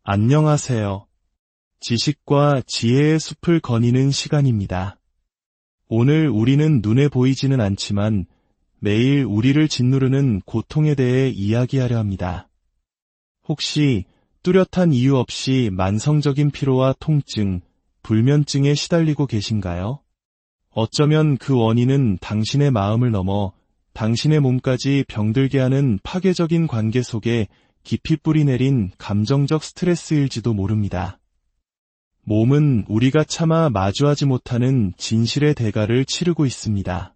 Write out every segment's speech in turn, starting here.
안녕하세요. 지식과 지혜의 숲을 거니는 시간입니다. 오늘 우리는 눈에 보이지는 않지만 매일 우리를 짓누르는 고통에 대해 이야기하려 합니다. 혹시 뚜렷한 이유 없이 만성적인 피로와 통증, 불면증에 시달리고 계신가요? 어쩌면 그 원인은 당신의 마음을 넘어 당신의 몸까지 병들게 하는 파괴적인 관계 속에 깊이 뿌리내린 감정적 스트레스일지도 모릅니다. 몸은 우리가 차마 마주하지 못하는 진실의 대가를 치르고 있습니다.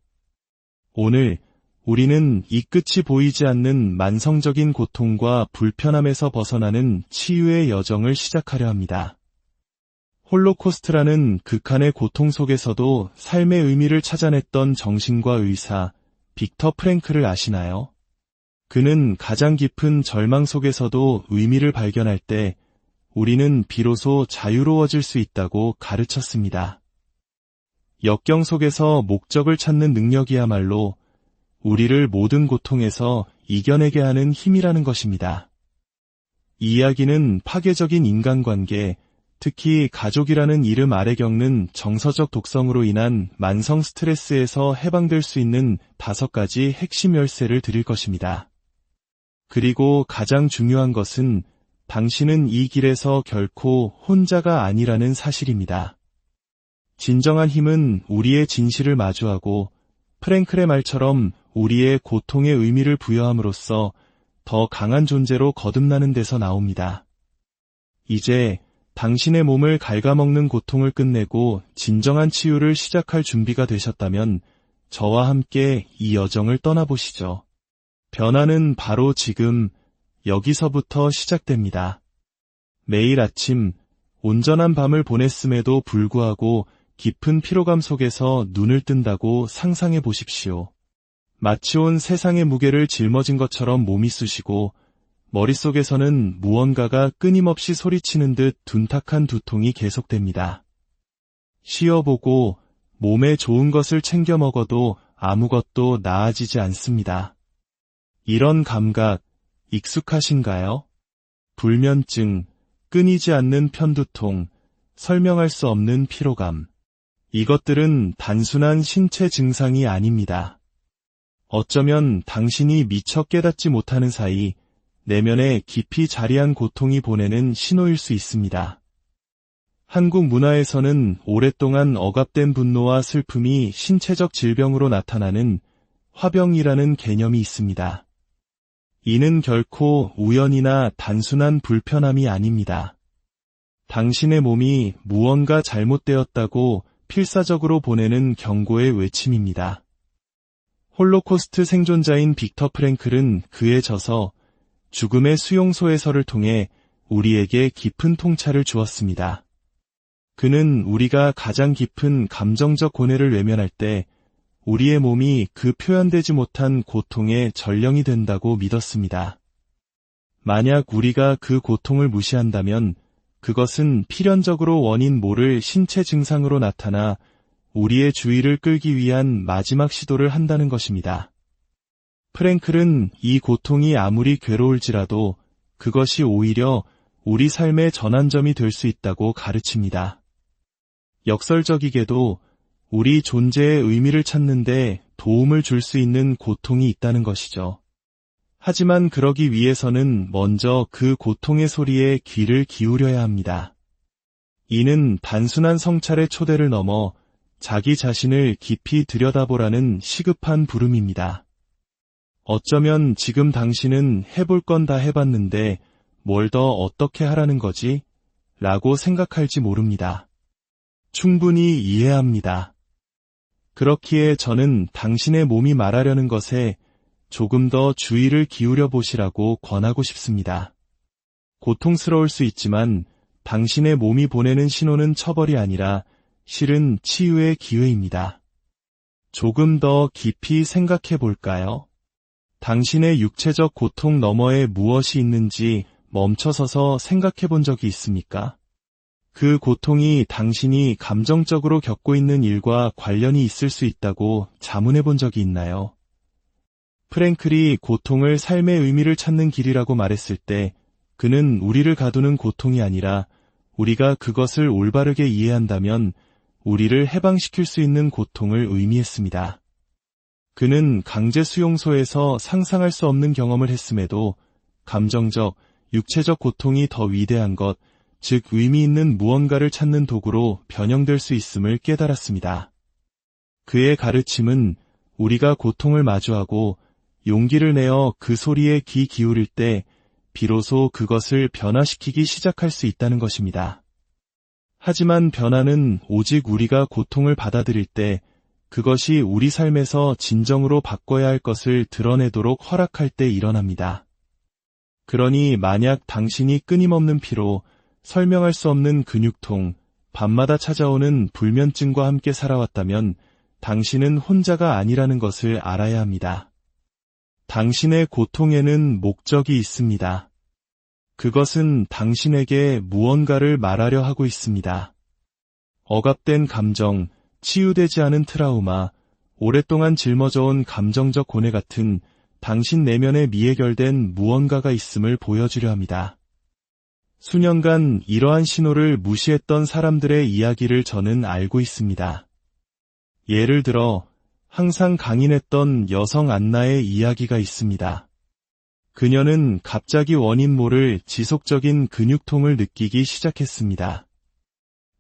오늘 우리는 이 끝이 보이지 않는 만성적인 고통과 불편함에서 벗어나는 치유의 여정을 시작하려 합니다. 홀로코스트라는 극한의 고통 속에서도 삶의 의미를 찾아냈던 정신과 의사 빅터 프랭클을 아시나요? 그는 가장 깊은 절망 속에서도 의미를 발견할 때 우리는 비로소 자유로워질 수 있다고 가르쳤습니다. 역경 속에서 목적을 찾는 능력이야말로 우리를 모든 고통에서 이겨내게 하는 힘이라는 것입니다. 이 이야기는 파괴적인 인간관계, 특히 가족이라는 이름 아래 겪는 정서적 독성으로 인한 만성 스트레스에서 해방될 수 있는 5가지 핵심 열쇠를 드릴 것입니다. 그리고 가장 중요한 것은 당신은 이 길에서 결코 혼자가 아니라는 사실입니다. 진정한 힘은 우리의 진실을 마주하고 프랭클의 말처럼 우리의 고통의 의미를 부여함으로써 더 강한 존재로 거듭나는 데서 나옵니다. 이제 당신의 몸을 갉아먹는 고통을 끝내고 진정한 치유를 시작할 준비가 되셨다면 저와 함께 이 여정을 떠나보시죠. 변화는 바로 지금 여기서부터 시작됩니다. 매일 아침 온전한 밤을 보냈음에도 불구하고 깊은 피로감 속에서 눈을 뜬다고 상상해 보십시오. 마치 온 세상의 무게를 짊어진 것처럼 몸이 쑤시고 머릿속에서는 무언가가 끊임없이 소리치는 듯 둔탁한 두통이 계속됩니다. 쉬어보고 몸에 좋은 것을 챙겨 먹어도 아무것도 나아지지 않습니다. 이런 감각 익숙하신가요? 불면증, 끊이지 않는 편두통, 설명할 수 없는 피로감. 이것들은 단순한 신체 증상이 아닙니다. 어쩌면 당신이 미처 깨닫지 못하는 사이 내면에 깊이 자리한 고통이 보내는 신호일 수 있습니다. 한국 문화에서는 오랫동안 억압된 분노와 슬픔이 신체적 질병으로 나타나는 화병이라는 개념이 있습니다. 이는 결코 우연이나 단순한 불편함이 아닙니다. 당신의 몸이 무언가 잘못되었다고 필사적으로 보내는 경고의 외침입니다. 홀로코스트 생존자인 빅터 프랭클은 그에 져서 죽음의 수용소에서를 통해 우리에게 깊은 통찰을 주었습니다. 그는 우리가 가장 깊은 감정적 고뇌를 외면할 때 우리의 몸이 그 표현되지 못한 고통의 전령이 된다고 믿었습니다. 만약 우리가 그 고통을 무시한다면 그것은 필연적으로 원인 모를 신체 증상으로 나타나 우리의 주의를 끌기 위한 마지막 시도를 한다는 것입니다. 프랭클은 이 고통이 아무리 괴로울지라도 그것이 오히려 우리 삶의 전환점이 될 수 있다고 가르칩니다. 역설적이게도 우리 존재의 의미를 찾는데 도움을 줄 수 있는 고통이 있다는 것이죠. 하지만 그러기 위해서는 먼저 그 고통의 소리에 귀를 기울여야 합니다. 이는 단순한 성찰의 초대를 넘어 자기 자신을 깊이 들여다보라는 시급한 부름입니다. 어쩌면 지금 당신은 해볼 건 다 해봤는데 뭘 더 어떻게 하라는 거지? 라고 생각할지 모릅니다. 충분히 이해합니다. 그렇기에 저는 당신의 몸이 말하려는 것에 조금 더 주의를 기울여 보시라고 권하고 싶습니다. 고통스러울 수 있지만 당신의 몸이 보내는 신호는 처벌이 아니라 실은 치유의 기회입니다. 조금 더 깊이 생각해 볼까요? 당신의 육체적 고통 너머에 무엇이 있는지 멈춰서서 생각해 본 적이 있습니까? 그 고통이 당신이 감정적으로 겪고 있는 일과 관련이 있을 수 있다고 자문해 본 적이 있나요? 프랭클이 고통을 삶의 의미를 찾는 길이라고 말했을 때 그는 우리를 가두는 고통이 아니라 우리가 그것을 올바르게 이해한다면 우리를 해방시킬 수 있는 고통을 의미했습니다. 그는 강제 수용소에서 상상할 수 없는 경험을 했음에도 감정적, 육체적 고통이 더 위대한 것, 즉 의미 있는 무언가를 찾는 도구로 변형될 수 있음을 깨달았습니다. 그의 가르침은 우리가 고통을 마주하고 용기를 내어 그 소리에 귀 기울일 때 비로소 그것을 변화시키기 시작할 수 있다는 것입니다. 하지만 변화는 오직 우리가 고통을 받아들일 때 그것이 우리 삶에서 진정으로 바꿔야 할 것을 드러내도록 허락할 때 일어납니다. 그러니 만약 당신이 끊임없는 피로, 설명할 수 없는 근육통, 밤마다 찾아오는 불면증과 함께 살아왔다면 당신은 혼자가 아니라는 것을 알아야 합니다. 당신의 고통에는 목적이 있습니다. 그것은 당신에게 무언가를 말하려 하고 있습니다. 억압된 감정, 치유되지 않은 트라우마, 오랫동안 짊어져온 감정적 고뇌 같은 당신 내면에 미해결된 무언가가 있음을 보여주려 합니다. 수년간 이러한 신호를 무시했던 사람들의 이야기를 저는 알고 있습니다. 예를 들어 항상 강인했던 여성 안나의 이야기가 있습니다. 그녀는 갑자기 원인 모를 지속적인 근육통을 느끼기 시작했습니다.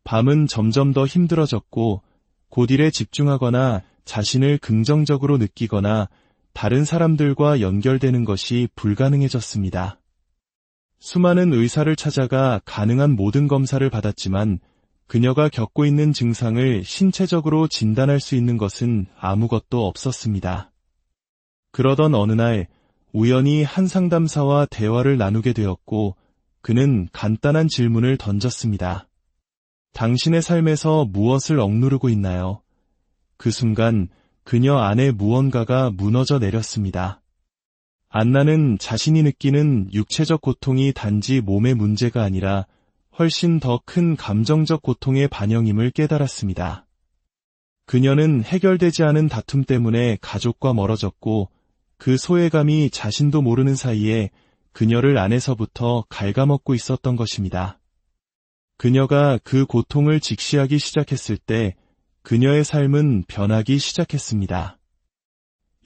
밤은 점점 더 힘들어졌고 곧 일에 집중하거나 자신을 긍정적으로 느끼거나 다른 사람들과 연결되는 것이 불가능해졌습니다. 수많은 의사를 찾아가 가능한 모든 검사를 받았지만 그녀가 겪고 있는 증상을 신체적으로 진단할 수 있는 것은 아무것도 없었습니다. 그러던 어느 날 우연히 한 상담사와 대화를 나누게 되었고 그는 간단한 질문을 던졌습니다. 당신의 삶에서 무엇을 억누르고 있나요? 그 순간 그녀 안에 무언가가 무너져 내렸습니다. 안나는 자신이 느끼는 육체적 고통이 단지 몸의 문제가 아니라 훨씬 더 큰 감정적 고통의 반영임을 깨달았습니다. 그녀는 해결되지 않은 다툼 때문에 가족과 멀어졌고 그 소외감이 자신도 모르는 사이에 그녀를 안에서부터 갉아먹고 있었던 것입니다. 그녀가 그 고통을 직시하기 시작했을 때 그녀의 삶은 변하기 시작했습니다.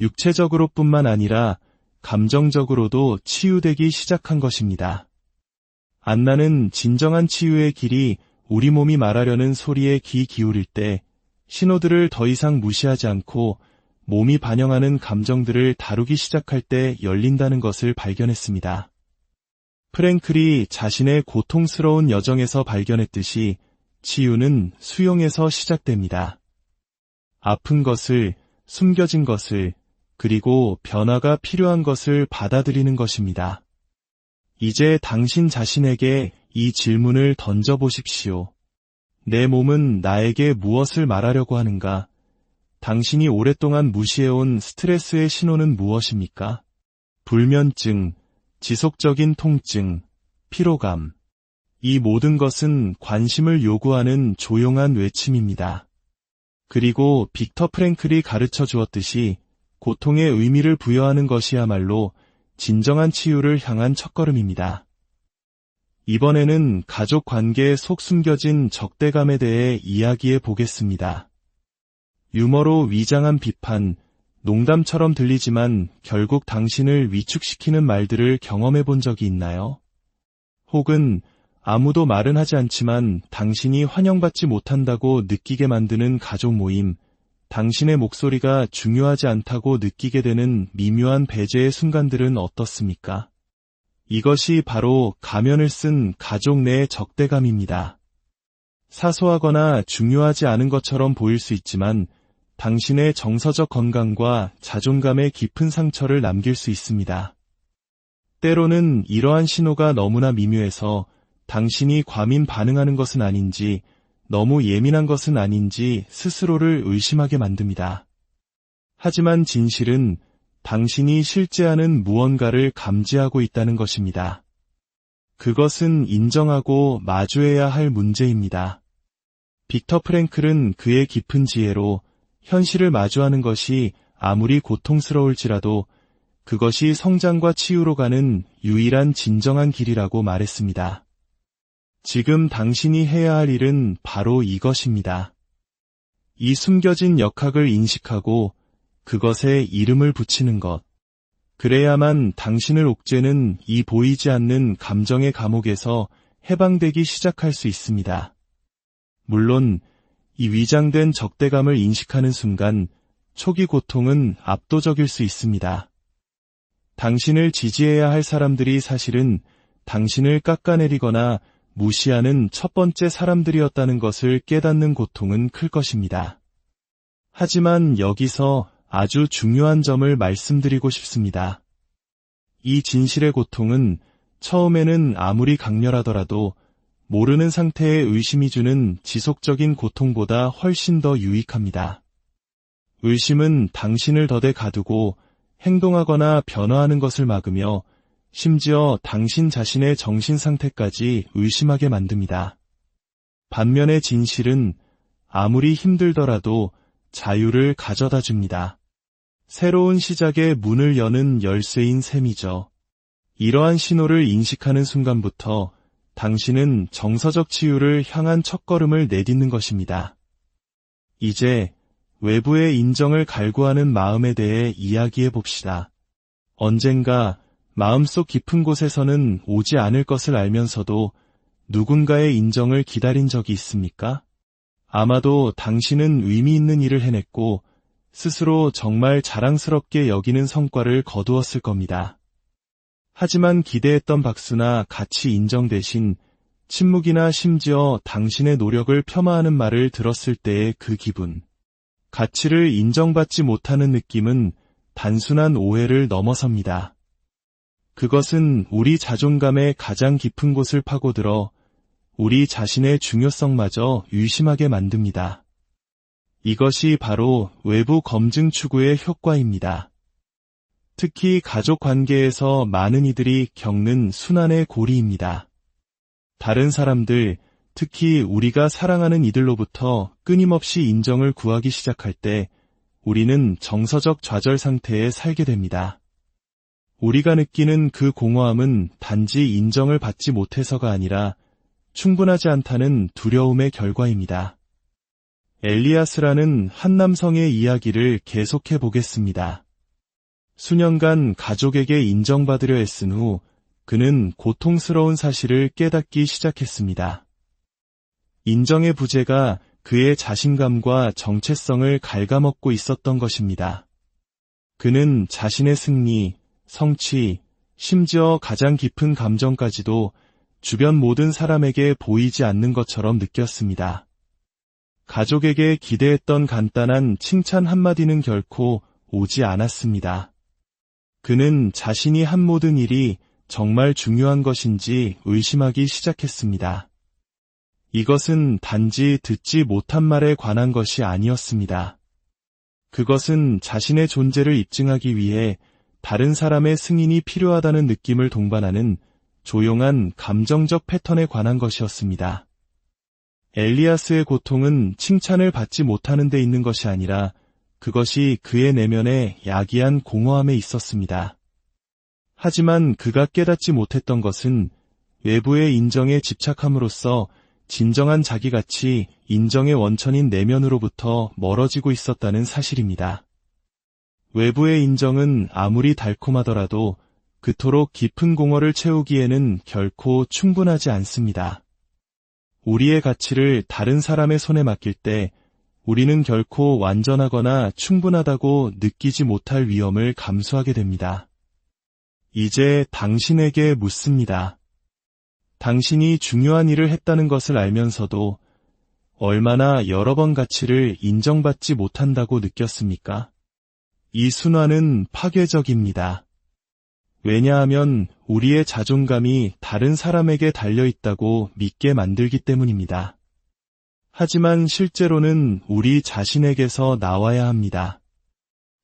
육체적으로뿐만 아니라 감정적으로도 치유되기 시작한 것입니다. 안나는 진정한 치유의 길이 우리 몸이 말하려는 소리에 귀 기울일 때 신호들을 더 이상 무시하지 않고 몸이 반영하는 감정들을 다루기 시작할 때 열린다는 것을 발견했습니다. 프랭클이 자신의 고통스러운 여정에서 발견했듯이 치유는 수용에서 시작됩니다. 아픈 것을, 숨겨진 것을, 그리고 변화가 필요한 것을 받아들이는 것입니다. 이제 당신 자신에게 이 질문을 던져보십시오. 내 몸은 나에게 무엇을 말하려고 하는가? 당신이 오랫동안 무시해온 스트레스의 신호는 무엇입니까? 불면증, 지속적인 통증, 피로감. 이 모든 것은 관심을 요구하는 조용한 외침입니다. 그리고 빅터 프랭클이 가르쳐 주었듯이 고통에 의미를 부여하는 것이야말로 진정한 치유를 향한 첫걸음입니다. 이번에는 가족 관계에 속 숨겨진 적대감에 대해 이야기해 보겠습니다. 유머로 위장한 비판, 농담처럼 들리지만 결국 당신을 위축시키는 말들을 경험해 본 적이 있나요? 혹은 아무도 말은 하지 않지만 당신이 환영받지 못한다고 느끼게 만드는 가족 모임, 당신의 목소리가 중요하지 않다고 느끼게 되는 미묘한 배제의 순간들은 어떻습니까? 이것이 바로 가면을 쓴 가족 내의 적대감입니다. 사소하거나 중요하지 않은 것처럼 보일 수 있지만 당신의 정서적 건강과 자존감에 깊은 상처를 남길 수 있습니다. 때로는 이러한 신호가 너무나 미묘해서 당신이 과민 반응하는 것은 아닌지, 너무 예민한 것은 아닌지 스스로를 의심하게 만듭니다. 하지만 진실은 당신이 실제하는 무언가를 감지하고 있다는 것입니다. 그것은 인정하고 마주해야 할 문제입니다. 빅터 프랭클은 그의 깊은 지혜로 현실을 마주하는 것이 아무리 고통스러울지라도 그것이 성장과 치유로 가는 유일한 진정한 길이라고 말했습니다. 지금 당신이 해야 할 일은 바로 이것입니다. 이 숨겨진 역학을 인식하고 그것에 이름을 붙이는 것. 그래야만 당신을 옥죄는 이 보이지 않는 감정의 감옥에서 해방되기 시작할 수 있습니다. 물론 이 위장된 적대감을 인식하는 순간 초기 고통은 압도적일 수 있습니다. 당신을 지지해야 할 사람들이 사실은 당신을 깎아내리거나 무시하는 첫 번째 사람들이었다는 것을 깨닫는 고통은 클 것입니다. 하지만 여기서 아주 중요한 점을 말씀드리고 싶습니다. 이 진실의 고통은 처음에는 아무리 강렬하더라도 모르는 상태의 의심이 주는 지속적인 고통보다 훨씬 더 유익합니다. 의심은 당신을 덫에 가두고 행동하거나 변화하는 것을 막으며 심지어 당신 자신의 정신 상태까지 의심하게 만듭니다. 반면에 진실은 아무리 힘들더라도 자유를 가져다 줍니다. 새로운 시작의 문을 여는 열쇠인 셈이죠. 이러한 신호를 인식하는 순간부터 당신은 정서적 치유를 향한 첫걸음을 내딛는 것입니다. 이제 외부의 인정을 갈구하는 마음에 대해 이야기해 봅시다. 언젠가 마음속 깊은 곳에서는 오지 않을 것을 알면서도 누군가의 인정을 기다린 적이 있습니까? 아마도 당신은 의미 있는 일을 해냈고 스스로 정말 자랑스럽게 여기는 성과를 거두었을 겁니다. 하지만 기대했던 박수나 가치 인정 대신 침묵이나 심지어 당신의 노력을 폄하하는 말을 들었을 때의 그 기분. 가치를 인정받지 못하는 느낌은 단순한 오해를 넘어섭니다. 그것은 우리 자존감의 가장 깊은 곳을 파고들어 우리 자신의 중요성마저 의심하게 만듭니다. 이것이 바로 외부 검증 추구의 효과입니다. 특히 가족 관계에서 많은 이들이 겪는 순환의 고리입니다. 다른 사람들, 특히 우리가 사랑하는 이들로부터 끊임없이 인정을 구하기 시작할 때 우리는 정서적 좌절 상태에 살게 됩니다. 우리가 느끼는 그 공허함은 단지 인정을 받지 못해서가 아니라 충분하지 않다는 두려움의 결과입니다. 엘리아스라는 한 남성의 이야기를 계속해 보겠습니다. 수년간 가족에게 인정받으려 애쓴 후 그는 고통스러운 사실을 깨닫기 시작했습니다. 인정의 부재가 그의 자신감과 정체성을 갉아먹고 있었던 것입니다. 그는 자신의 승리, 성취, 심지어 가장 깊은 감정까지도 주변 모든 사람에게 보이지 않는 것처럼 느꼈습니다. 가족에게 기대했던 간단한 칭찬 한마디는 결코 오지 않았습니다. 그는 자신이 한 모든 일이 정말 중요한 것인지 의심하기 시작했습니다. 이것은 단지 듣지 못한 말에 관한 것이 아니었습니다. 그것은 자신의 존재를 입증하기 위해 다른 사람의 승인이 필요하다는 느낌을 동반하는 조용한 감정적 패턴에 관한 것이었습니다. 엘리아스의 고통은 칭찬을 받지 못하는 데 있는 것이 아니라 그것이 그의 내면의 야기한 공허함에 있었습니다. 하지만 그가 깨닫지 못했던 것은 외부의 인정에 집착함으로써 진정한 자기가치, 인정의 원천인 내면으로부터 멀어지고 있었다는 사실입니다. 외부의 인정은 아무리 달콤하더라도 그토록 깊은 공허를 채우기에는 결코 충분하지 않습니다. 우리의 가치를 다른 사람의 손에 맡길 때 우리는 결코 완전하거나 충분하다고 느끼지 못할 위험을 감수하게 됩니다. 이제 당신에게 묻습니다. 당신이 중요한 일을 했다는 것을 알면서도 얼마나 여러 번 가치를 인정받지 못한다고 느꼈습니까? 이 순환은 파괴적입니다. 왜냐하면 우리의 자존감이 다른 사람에게 달려있다고 믿게 만들기 때문입니다. 하지만 실제로는 우리 자신에게서 나와야 합니다.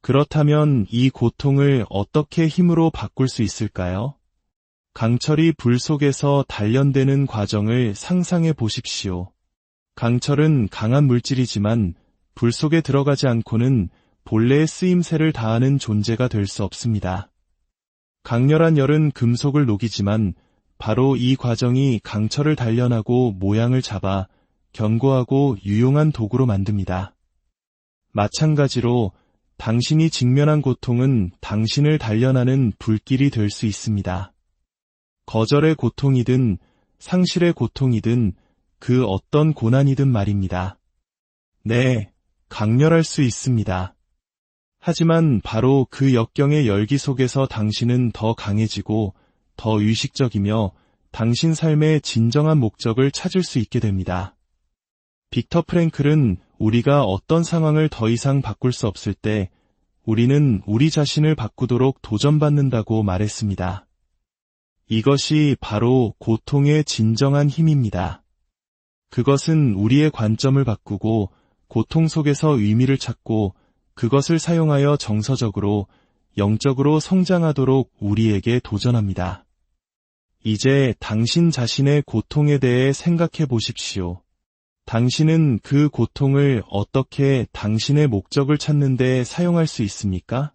그렇다면 이 고통을 어떻게 힘으로 바꿀 수 있을까요? 강철이 불 속에서 단련되는 과정을 상상해 보십시오. 강철은 강한 물질이지만 불 속에 들어가지 않고는 본래의 쓰임새를 다하는 존재가 될 수 없습니다. 강렬한 열은 금속을 녹이지만 바로 이 과정이 강철을 단련하고 모양을 잡아 견고하고 유용한 도구로 만듭니다. 마찬가지로 당신이 직면한 고통은 당신을 단련하는 불길이 될 수 있습니다. 거절의 고통이든 상실의 고통이든 그 어떤 고난이든 말입니다. 네, 강렬할 수 있습니다. 하지만 바로 그 역경의 열기 속에서 당신은 더 강해지고 더 의식적이며 당신 삶의 진정한 목적을 찾을 수 있게 됩니다. 빅터 프랭클은 우리가 어떤 상황을 더 이상 바꿀 수 없을 때 우리는 우리 자신을 바꾸도록 도전받는다고 말했습니다. 이것이 바로 고통의 진정한 힘입니다. 그것은 우리의 관점을 바꾸고 고통 속에서 의미를 찾고 그것을 사용하여 정서적으로, 영적으로 성장하도록 우리에게 도전합니다. 이제 당신 자신의 고통에 대해 생각해 보십시오. 당신은 그 고통을 어떻게 당신의 목적을 찾는 데 사용할 수 있습니까?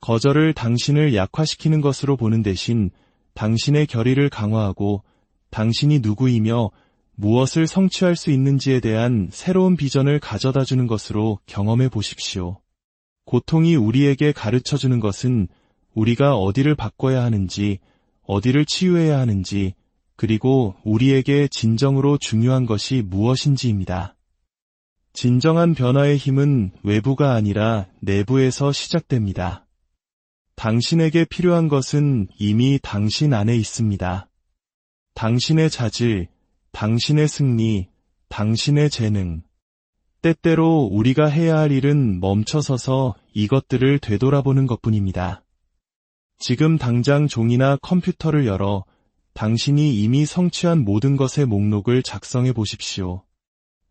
거절을 당신을 약화시키는 것으로 보는 대신 당신의 결의를 강화하고 당신이 누구이며 무엇을 성취할 수 있는지에 대한 새로운 비전을 가져다주는 것으로 경험해 보십시오. 고통이 우리에게 가르쳐주는 것은 우리가 어디를 바꿔야 하는지, 어디를 치유해야 하는지, 그리고 우리에게 진정으로 중요한 것이 무엇인지입니다. 진정한 변화의 힘은 외부가 아니라 내부에서 시작됩니다. 당신에게 필요한 것은 이미 당신 안에 있습니다. 당신의 자질, 당신의 승리, 당신의 재능. 때때로 우리가 해야 할 일은 멈춰서서 이것들을 되돌아보는 것뿐입니다. 지금 당장 종이나 컴퓨터를 열어 당신이 이미 성취한 모든 것의 목록을 작성해 보십시오.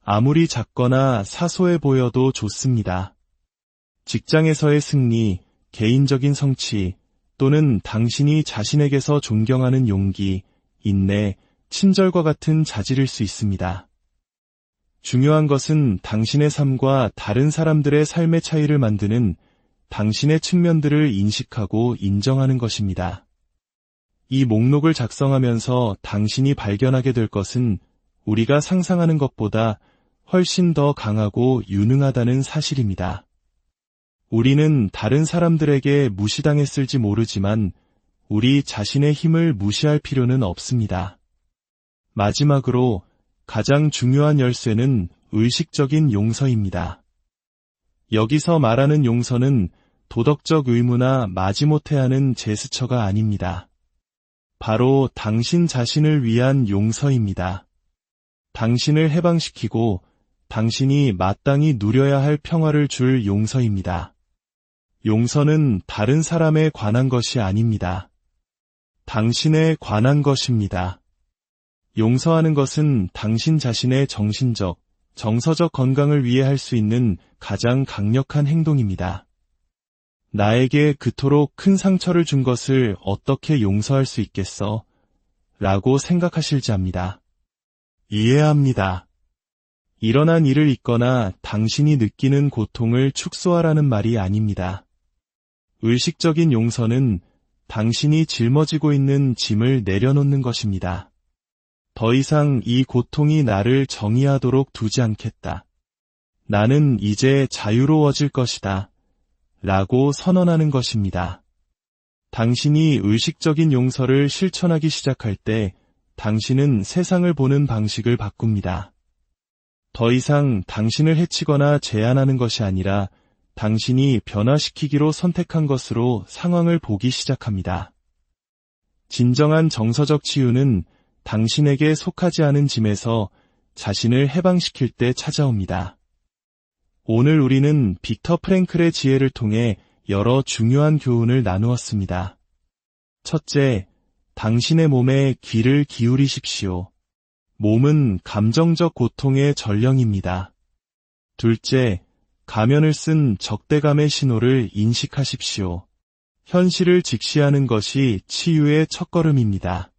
아무리 작거나 사소해 보여도 좋습니다. 직장에서의 승리, 개인적인 성취, 또는 당신이 자신에게서 존경하는 용기, 인내, 친절과 같은 자질일 수 있습니다. 중요한 것은 당신의 삶과 다른 사람들의 삶의 차이를 만드는 당신의 측면들을 인식하고 인정하는 것입니다. 이 목록을 작성하면서 당신이 발견하게 될 것은 우리가 상상하는 것보다 훨씬 더 강하고 유능하다는 사실입니다. 우리는 다른 사람들에게 무시당했을지 모르지만 우리 자신의 힘을 무시할 필요는 없습니다. 마지막으로 가장 중요한 열쇠는 의식적인 용서입니다. 여기서 말하는 용서는 도덕적 의무나 마지못해 하는 제스처가 아닙니다. 바로 당신 자신을 위한 용서입니다. 당신을 해방시키고 당신이 마땅히 누려야 할 평화를 줄 용서입니다. 용서는 다른 사람에 관한 것이 아닙니다. 당신에 관한 것입니다. 용서하는 것은 당신 자신의 정신적, 정서적 건강을 위해 할 수 있는 가장 강력한 행동입니다. 나에게 그토록 큰 상처를 준 것을 어떻게 용서할 수 있겠어? 라고 생각하실지 압니다. 이해합니다. 일어난 일을 잊거나 당신이 느끼는 고통을 축소하라는 말이 아닙니다. 의식적인 용서는 당신이 짊어지고 있는 짐을 내려놓는 것입니다. 더 이상 이 고통이 나를 정의하도록 두지 않겠다. 나는 이제 자유로워질 것이다. 라고 선언하는 것입니다. 당신이 의식적인 용서를 실천하기 시작할 때 당신은 세상을 보는 방식을 바꿉니다. 더 이상 당신을 해치거나 제한하는 것이 아니라 당신이 변화시키기로 선택한 것으로 상황을 보기 시작합니다. 진정한 정서적 치유는 당신에게 속하지 않은 짐에서 자신을 해방시킬 때 찾아옵니다. 오늘 우리는 빅터 프랭클의 지혜를 통해 여러 중요한 교훈을 나누었습니다. 첫째, 당신의 몸에 귀를 기울이십시오. 몸은 감정적 고통의 전령입니다. 둘째, 가면을 쓴 적대감의 신호를 인식하십시오. 현실을 직시하는 것이 치유의 첫걸음입니다.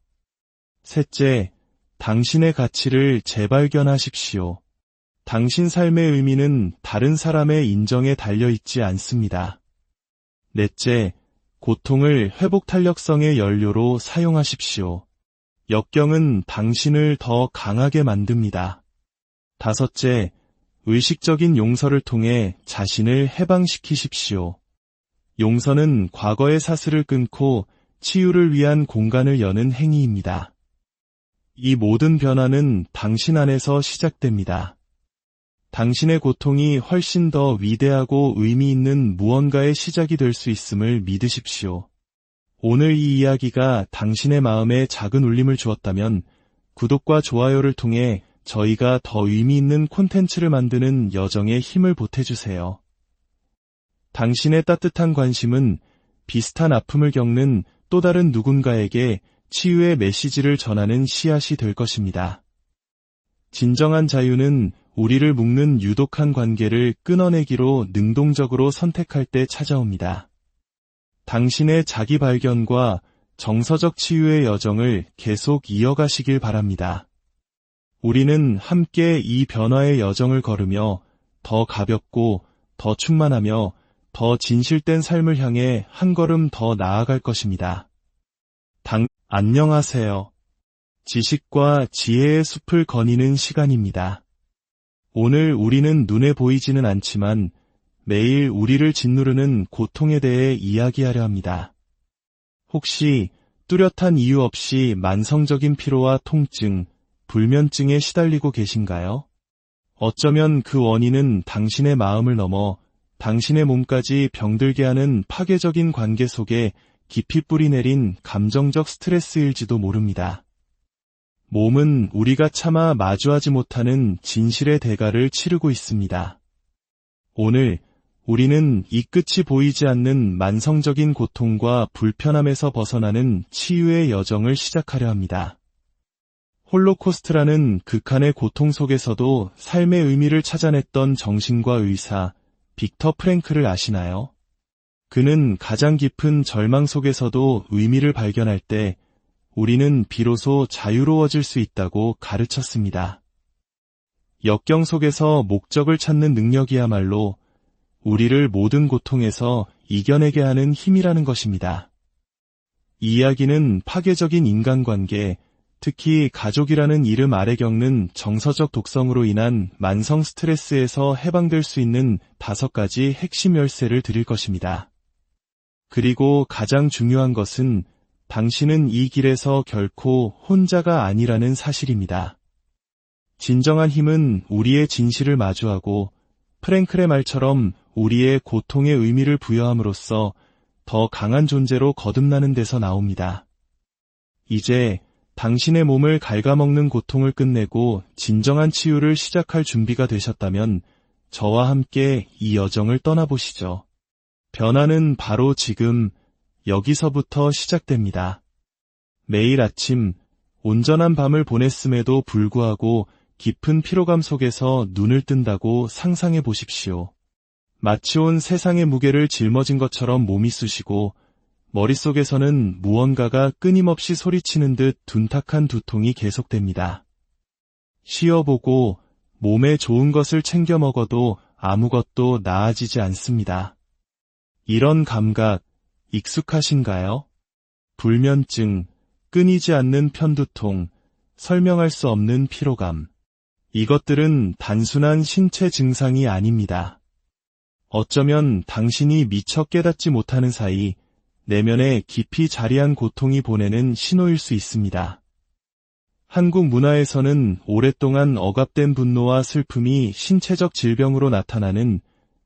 셋째, 당신의 가치를 재발견하십시오. 당신 삶의 의미는 다른 사람의 인정에 달려있지 않습니다. 넷째, 고통을 회복 탄력성의 연료로 사용하십시오. 역경은 당신을 더 강하게 만듭니다. 다섯째, 의식적인 용서를 통해 자신을 해방시키십시오. 용서는 과거의 사슬을 끊고 치유를 위한 공간을 여는 행위입니다. 이 모든 변화는 당신 안에서 시작됩니다. 당신의 고통이 훨씬 더 위대하고 의미 있는 무언가의 시작이 될 수 있음을 믿으십시오. 오늘 이 이야기가 당신의 마음에 작은 울림을 주었다면 구독과 좋아요를 통해 저희가 더 의미 있는 콘텐츠를 만드는 여정에 힘을 보태주세요. 당신의 따뜻한 관심은 비슷한 아픔을 겪는 또 다른 누군가에게 치유의 메시지를 전하는 씨앗이 될 것입니다. 진정한 자유는 우리를 묶는 유독한 관계를 끊어내기로 능동적으로 선택할 때 찾아옵니다. 당신의 자기 발견과 정서적 치유의 여정을 계속 이어가시길 바랍니다. 우리는 함께 이 변화의 여정을 걸으며 더 가볍고 더 충만하며 더 진실된 삶을 향해 한 걸음 더 나아갈 것입니다. 안녕하세요. 지식과 지혜의 숲을 거니는 시간입니다. 오늘 우리는 눈에 보이지는 않지만 매일 우리를 짓누르는 고통에 대해 이야기하려 합니다. 혹시 뚜렷한 이유 없이 만성적인 피로와 통증, 불면증에 시달리고 계신가요? 어쩌면 그 원인은 당신의 마음을 넘어 당신의 몸까지 병들게 하는 파괴적인 관계 속에 깊이 뿌리내린 감정적 스트레스일지도 모릅니다. 몸은 우리가 차마 마주하지 못하는 진실의 대가를 치르고 있습니다. 오늘 우리는 이 끝이 보이지 않는 만성적인 고통과 불편함에서 벗어나는 치유의 여정을 시작하려 합니다. 홀로코스트라는 극한의 고통 속에서도 삶의 의미를 찾아냈던 정신과 의사 빅터 프랭클을 아시나요? 그는 가장 깊은 절망 속에서도 의미를 발견할 때 우리는 비로소 자유로워질 수 있다고 가르쳤습니다. 역경 속에서 목적을 찾는 능력이야말로 우리를 모든 고통에서 이겨내게 하는 힘이라는 것입니다. 이 이야기는 파괴적인 인간관계, 특히 가족이라는 이름 아래 겪는 정서적 독성으로 인한 만성 스트레스에서 해방될 수 있는 5가지 핵심 열쇠를 드릴 것입니다. 그리고 가장 중요한 것은 당신은 이 길에서 결코 혼자가 아니라는 사실입니다. 진정한 힘은 우리의 진실을 마주하고 프랭클의 말처럼 우리의 고통의 의미를 부여함으로써 더 강한 존재로 거듭나는 데서 나옵니다. 이제 당신의 몸을 갉아먹는 고통을 끝내고 진정한 치유를 시작할 준비가 되셨다면 저와 함께 이 여정을 떠나보시죠. 변화는 바로 지금 여기서부터 시작됩니다. 매일 아침 온전한 밤을 보냈음에도 불구하고 깊은 피로감 속에서 눈을 뜬다고 상상해 보십시오. 마치 온 세상의 무게를 짊어진 것처럼 몸이 쑤시고 머릿속에서는 무언가가 끊임없이 소리치는 듯 둔탁한 두통이 계속됩니다. 쉬어보고 몸에 좋은 것을 챙겨 먹어도 아무것도 나아지지 않습니다. 이런 감각 익숙하신가요? 불면증, 끊이지 않는 편두통, 설명할 수 없는 피로감. 이것들은 단순한 신체 증상이 아닙니다. 어쩌면 당신이 미처 깨닫지 못하는 사이 내면에 깊이 자리한 고통이 보내는 신호일 수 있습니다. 한국 문화에서는 오랫동안 억압된 분노와 슬픔이 신체적 질병으로 나타나는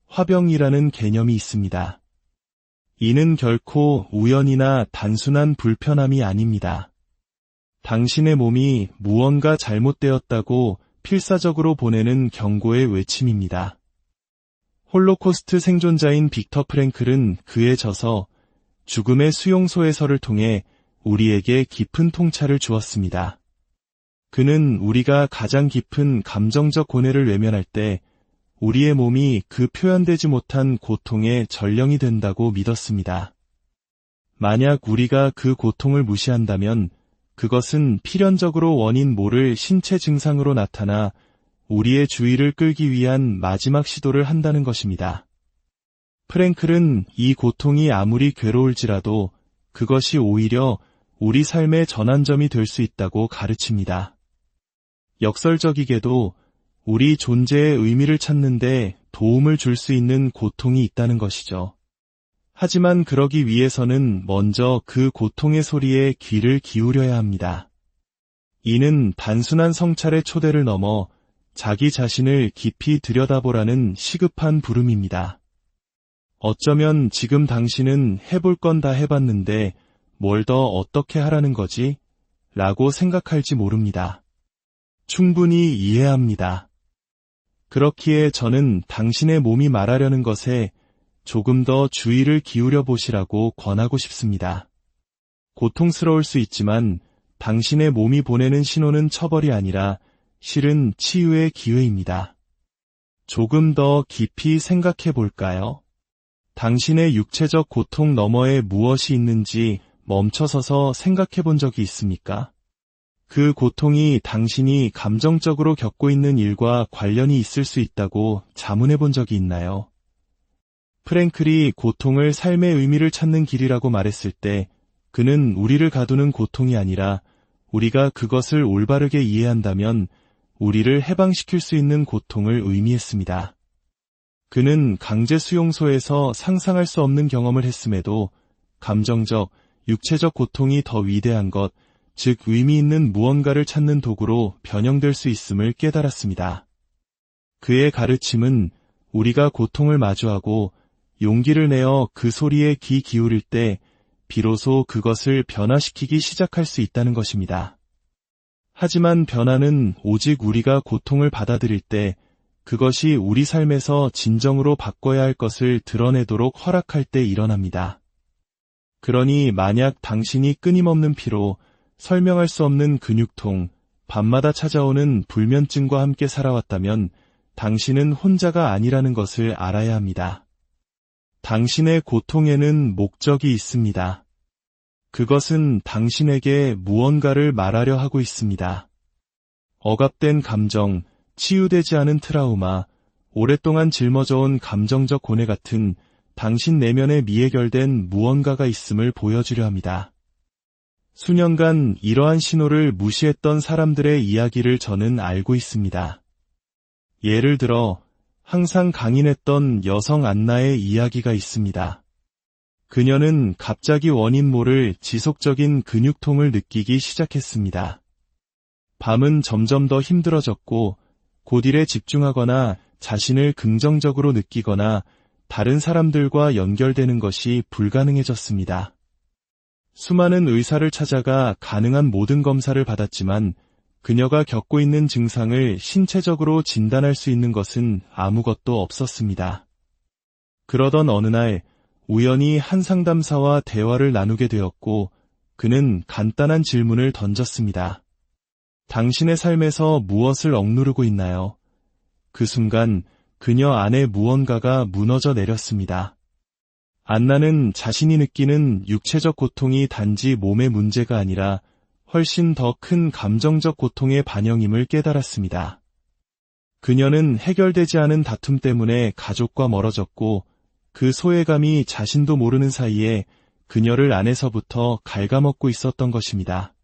화병이라는 개념이 있습니다. 이는 결코 우연이나 단순한 불편함이 아닙니다. 당신의 몸이 무언가 잘못되었다고 필사적으로 보내는 경고의 외침입니다. 홀로코스트 생존자인 빅터 프랭클은 그에 져서 죽음의 수용소에서를 통해 우리에게 깊은 통찰을 주었습니다. 그는 우리가 가장 깊은 감정적 고뇌를 외면할 때 우리의 몸이 그 표현되지 못한 고통의 전령이 된다고 믿었습니다. 만약 우리가 그 고통을 무시한다면 그것은 필연적으로 원인 모를 신체 증상으로 나타나 우리의 주의를 끌기 위한 마지막 시도를 한다는 것입니다. 프랭클은 이 고통이 아무리 괴로울지라도 그것이 오히려 우리 삶의 전환점이 될 수 있다고 가르칩니다. 역설적이게도 우리 존재의 의미를 찾는데 도움을 줄 수 있는 고통이 있다는 것이죠. 하지만 그러기 위해서는 먼저 그 고통의 소리에 귀를 기울여야 합니다. 이는 단순한 성찰의 초대를 넘어 자기 자신을 깊이 들여다보라는 시급한 부름입니다. 어쩌면 지금 당신은 해볼 건 다 해봤는데 뭘 더 어떻게 하라는 거지? 라고 생각할지 모릅니다. 충분히 이해합니다. 그렇기에 저는 당신의 몸이 말하려는 것에 조금 더 주의를 기울여 보시라고 권하고 싶습니다. 고통스러울 수 있지만 당신의 몸이 보내는 신호는 처벌이 아니라 실은 치유의 기회입니다. 조금 더 깊이 생각해 볼까요? 당신의 육체적 고통 너머에 무엇이 있는지 멈춰서서 생각해 본 적이 있습니까? 그 고통이 당신이 감정적으로 겪고 있는 일과 관련이 있을 수 있다고 자문해 본 적이 있나요? 프랭클이 고통을 삶의 의미를 찾는 길이라고 말했을 때 그는 우리를 가두는 고통이 아니라 우리가 그것을 올바르게 이해한다면 우리를 해방시킬 수 있는 고통을 의미했습니다. 그는 강제 수용소에서 상상할 수 없는 경험을 했음에도 감정적, 육체적 고통이 더 위대한 것, 즉 의미 있는 무언가를 찾는 도구로 변형될 수 있음을 깨달았습니다. 그의 가르침은 우리가 고통을 마주하고 용기를 내어 그 소리에 귀 기울일 때 비로소 그것을 변화시키기 시작할 수 있다는 것입니다. 하지만 변화는 오직 우리가 고통을 받아들일 때 그것이 우리 삶에서 진정으로 바꿔야 할 것을 드러내도록 허락할 때 일어납니다. 그러니 만약 당신이 끊임없는 피로, 설명할 수 없는 근육통, 밤마다 찾아오는 불면증과 함께 살아왔다면 당신은 혼자가 아니라는 것을 알아야 합니다. 당신의 고통에는 목적이 있습니다. 그것은 당신에게 무언가를 말하려 하고 있습니다. 억압된 감정, 치유되지 않은 트라우마, 오랫동안 짊어져온 감정적 고뇌 같은 당신 내면에 미해결된 무언가가 있음을 보여주려 합니다. 수년간 이러한 신호를 무시했던 사람들의 이야기를 저는 알고 있습니다. 예를 들어 항상 강인했던 여성 안나의 이야기가 있습니다. 그녀는 갑자기 원인 모를 지속적인 근육통을 느끼기 시작했습니다. 밤은 점점 더 힘들어졌고 곧 일에 집중하거나 자신을 긍정적으로 느끼거나 다른 사람들과 연결되는 것이 불가능해졌습니다. 수많은 의사를 찾아가 가능한 모든 검사를 받았지만 그녀가 겪고 있는 증상을 신체적으로 진단할 수 있는 것은 아무것도 없었습니다. 그러던 어느 날 우연히 한 상담사와 대화를 나누게 되었고 그는 간단한 질문을 던졌습니다. 당신의 삶에서 무엇을 억누르고 있나요? 그 순간 그녀 안에 무언가가 무너져 내렸습니다. 안나는 자신이 느끼는 육체적 고통이 단지 몸의 문제가 아니라 훨씬 더 큰 감정적 고통의 반영임을 깨달았습니다. 그녀는 해결되지 않은 다툼 때문에 가족과 멀어졌고 그 소외감이 자신도 모르는 사이에 그녀를 안에서부터 갉아먹고 있었던 것입니다.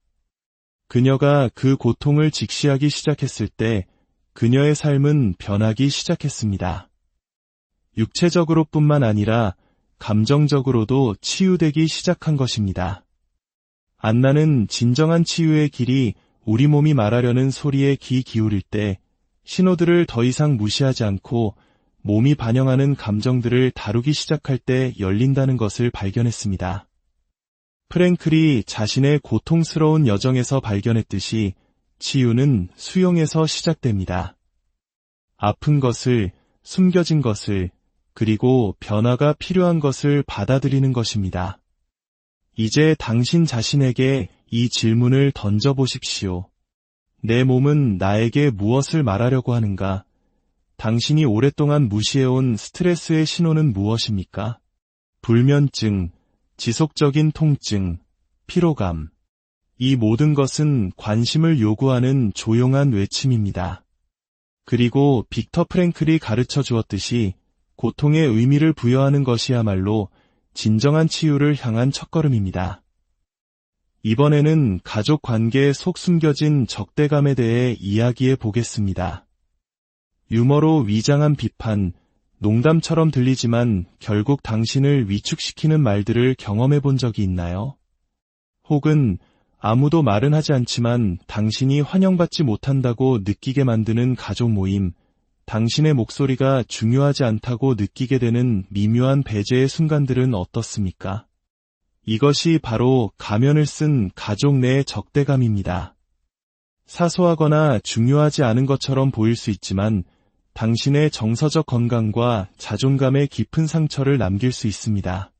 그녀가 그 고통을 직시하기 시작했을 때 그녀의 삶은 변하기 시작했습니다. 육체적으로뿐만 아니라 감정적으로도 치유되기 시작한 것입니다. 안나는 진정한 치유의 길이 우리 몸이 말하려는 소리에 귀 기울일 때 신호들을 더 이상 무시하지 않고 몸이 반영하는 감정들을 다루기 시작할 때 열린다는 것을 발견했습니다. 프랭클이 자신의 고통스러운 여정에서 발견했듯이 치유는 수용에서 시작됩니다. 아픈 것을, 숨겨진 것을, 그리고 변화가 필요한 것을 받아들이는 것입니다. 이제 당신 자신에게 이 질문을 던져보십시오. 내 몸은 나에게 무엇을 말하려고 하는가? 당신이 오랫동안 무시해온 스트레스의 신호는 무엇입니까? 불면증, 지속적인 통증, 피로감. 이 모든 것은 관심을 요구하는 조용한 외침입니다. 그리고 빅터 프랭클이 가르쳐 주었듯이 고통에 의미를 부여하는 것이야말로 진정한 치유를 향한 첫걸음입니다. 이번에는 가족 관계에 속 숨겨진 적대감에 대해 이야기해 보겠습니다. 유머로 위장한 비판, 농담처럼 들리지만 결국 당신을 위축시키는 말들을 경험해 본 적이 있나요? 혹은 아무도 말은 하지 않지만 당신이 환영받지 못한다고 느끼게 만드는 가족 모임, 당신의 목소리가 중요하지 않다고 느끼게 되는 미묘한 배제의 순간들은 어떻습니까? 이것이 바로 가면을 쓴 가족 내의 적대감입니다. 사소하거나 중요하지 않은 것처럼 보일 수 있지만 당신의 정서적 건강과 자존감에 깊은 상처를 남길 수 있습니다.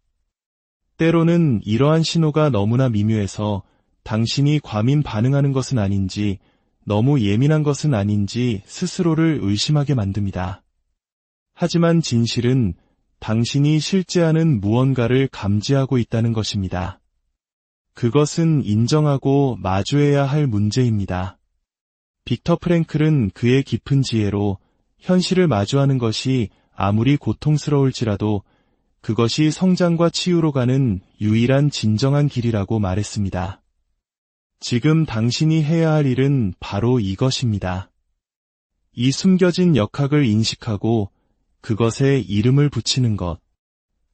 때로는 이러한 신호가 너무나 미묘해서 당신이 과민 반응하는 것은 아닌지, 너무 예민한 것은 아닌지 스스로를 의심하게 만듭니다. 하지만 진실은 당신이 실제하는 무언가를 감지하고 있다는 것입니다. 그것은 인정하고 마주해야 할 문제입니다. 빅터 프랭클은 그의 깊은 지혜로 현실을 마주하는 것이 아무리 고통스러울지라도 그것이 성장과 치유로 가는 유일한 진정한 길이라고 말했습니다. 지금 당신이 해야 할 일은 바로 이것입니다. 이 숨겨진 역학을 인식하고 그것에 이름을 붙이는 것.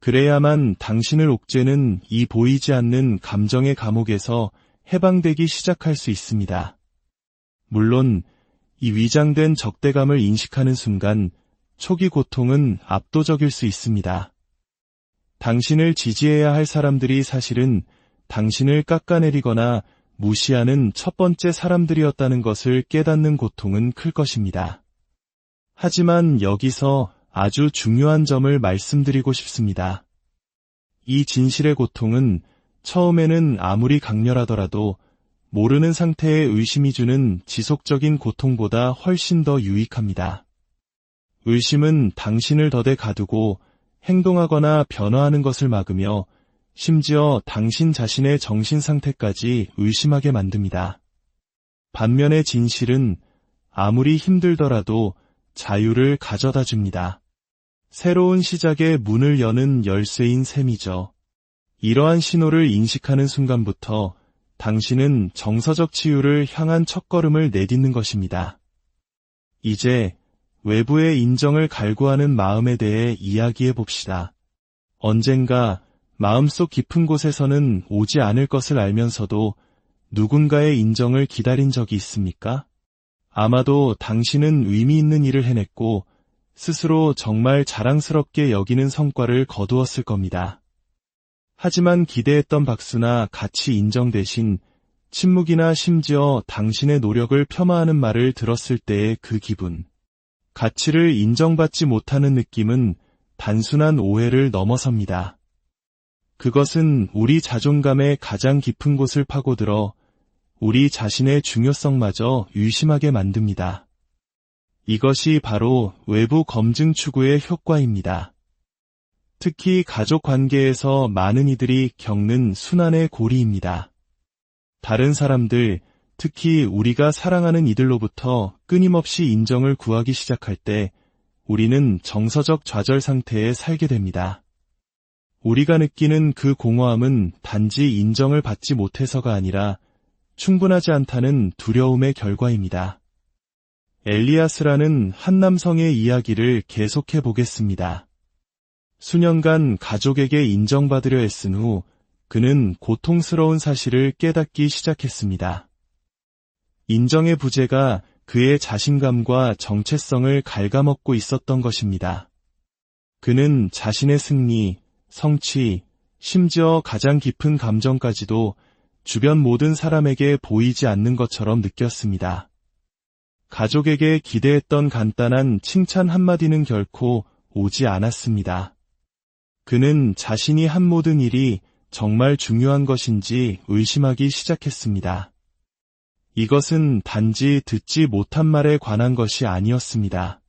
그래야만 당신을 옥죄는 이 보이지 않는 감정의 감옥에서 해방되기 시작할 수 있습니다. 물론 이 위장된 적대감을 인식하는 순간 초기 고통은 압도적일 수 있습니다. 당신을 지지해야 할 사람들이 사실은 당신을 깎아내리거나 무시하는 첫 번째 사람들이었다는 것을 깨닫는 고통은 클 것입니다. 하지만 여기서 아주 중요한 점을 말씀드리고 싶습니다. 이 진실의 고통은 처음에는 아무리 강렬하더라도 모르는 상태의 의심이 주는 지속적인 고통보다 훨씬 더 유익합니다. 의심은 당신을 더뎌 가두고 행동하거나 변화하는 것을 막으며 심지어 당신 자신의 정신 상태까지 의심하게 만듭니다. 반면에 진실은 아무리 힘들더라도 자유를 가져다 줍니다. 새로운 시작의 문을 여는 열쇠인 셈이죠. 이러한 신호를 인식하는 순간부터 당신은 정서적 치유를 향한 첫걸음을 내딛는 것입니다. 이제 외부의 인정을 갈구하는 마음에 대해 이야기해 봅시다. 언젠가 마음속 깊은 곳에서는 오지 않을 것을 알면서도 누군가의 인정을 기다린 적이 있습니까? 아마도 당신은 의미 있는 일을 해냈고 스스로 정말 자랑스럽게 여기는 성과를 거두었을 겁니다. 하지만 기대했던 박수나 가치 인정 대신 침묵이나 심지어 당신의 노력을 폄하하는 말을 들었을 때의 그 기분. 가치를 인정받지 못하는 느낌은 단순한 오해를 넘어섭니다. 그것은 우리 자존감의 가장 깊은 곳을 파고들어 우리 자신의 중요성마저 의심하게 만듭니다. 이것이 바로 외부 검증 추구의 효과입니다. 특히 가족 관계에서 많은 이들이 겪는 순환의 고리입니다. 다른 사람들, 특히 우리가 사랑하는 이들로부터 끊임없이 인정을 구하기 시작할 때 우리는 정서적 좌절 상태에 살게 됩니다. 우리가 느끼는 그 공허함은 단지 인정을 받지 못해서가 아니라 충분하지 않다는 두려움의 결과입니다. 엘리아스라는 한 남성의 이야기를 계속해 보겠습니다. 수년간 가족에게 인정받으려 애쓴 후 그는 고통스러운 사실을 깨닫기 시작했습니다. 인정의 부재가 그의 자신감과 정체성을 갉아먹고 있었던 것입니다. 그는 자신의 승리, 성취, 심지어 가장 깊은 감정까지도 주변 모든 사람에게 보이지 않는 것처럼 느꼈습니다. 가족에게 기대했던 간단한 칭찬 한마디는 결코 오지 않았습니다. 그는 자신이 한 모든 일이 정말 중요한 것인지 의심하기 시작했습니다. 이것은 단지 듣지 못한 말에 관한 것이 아니었습니다.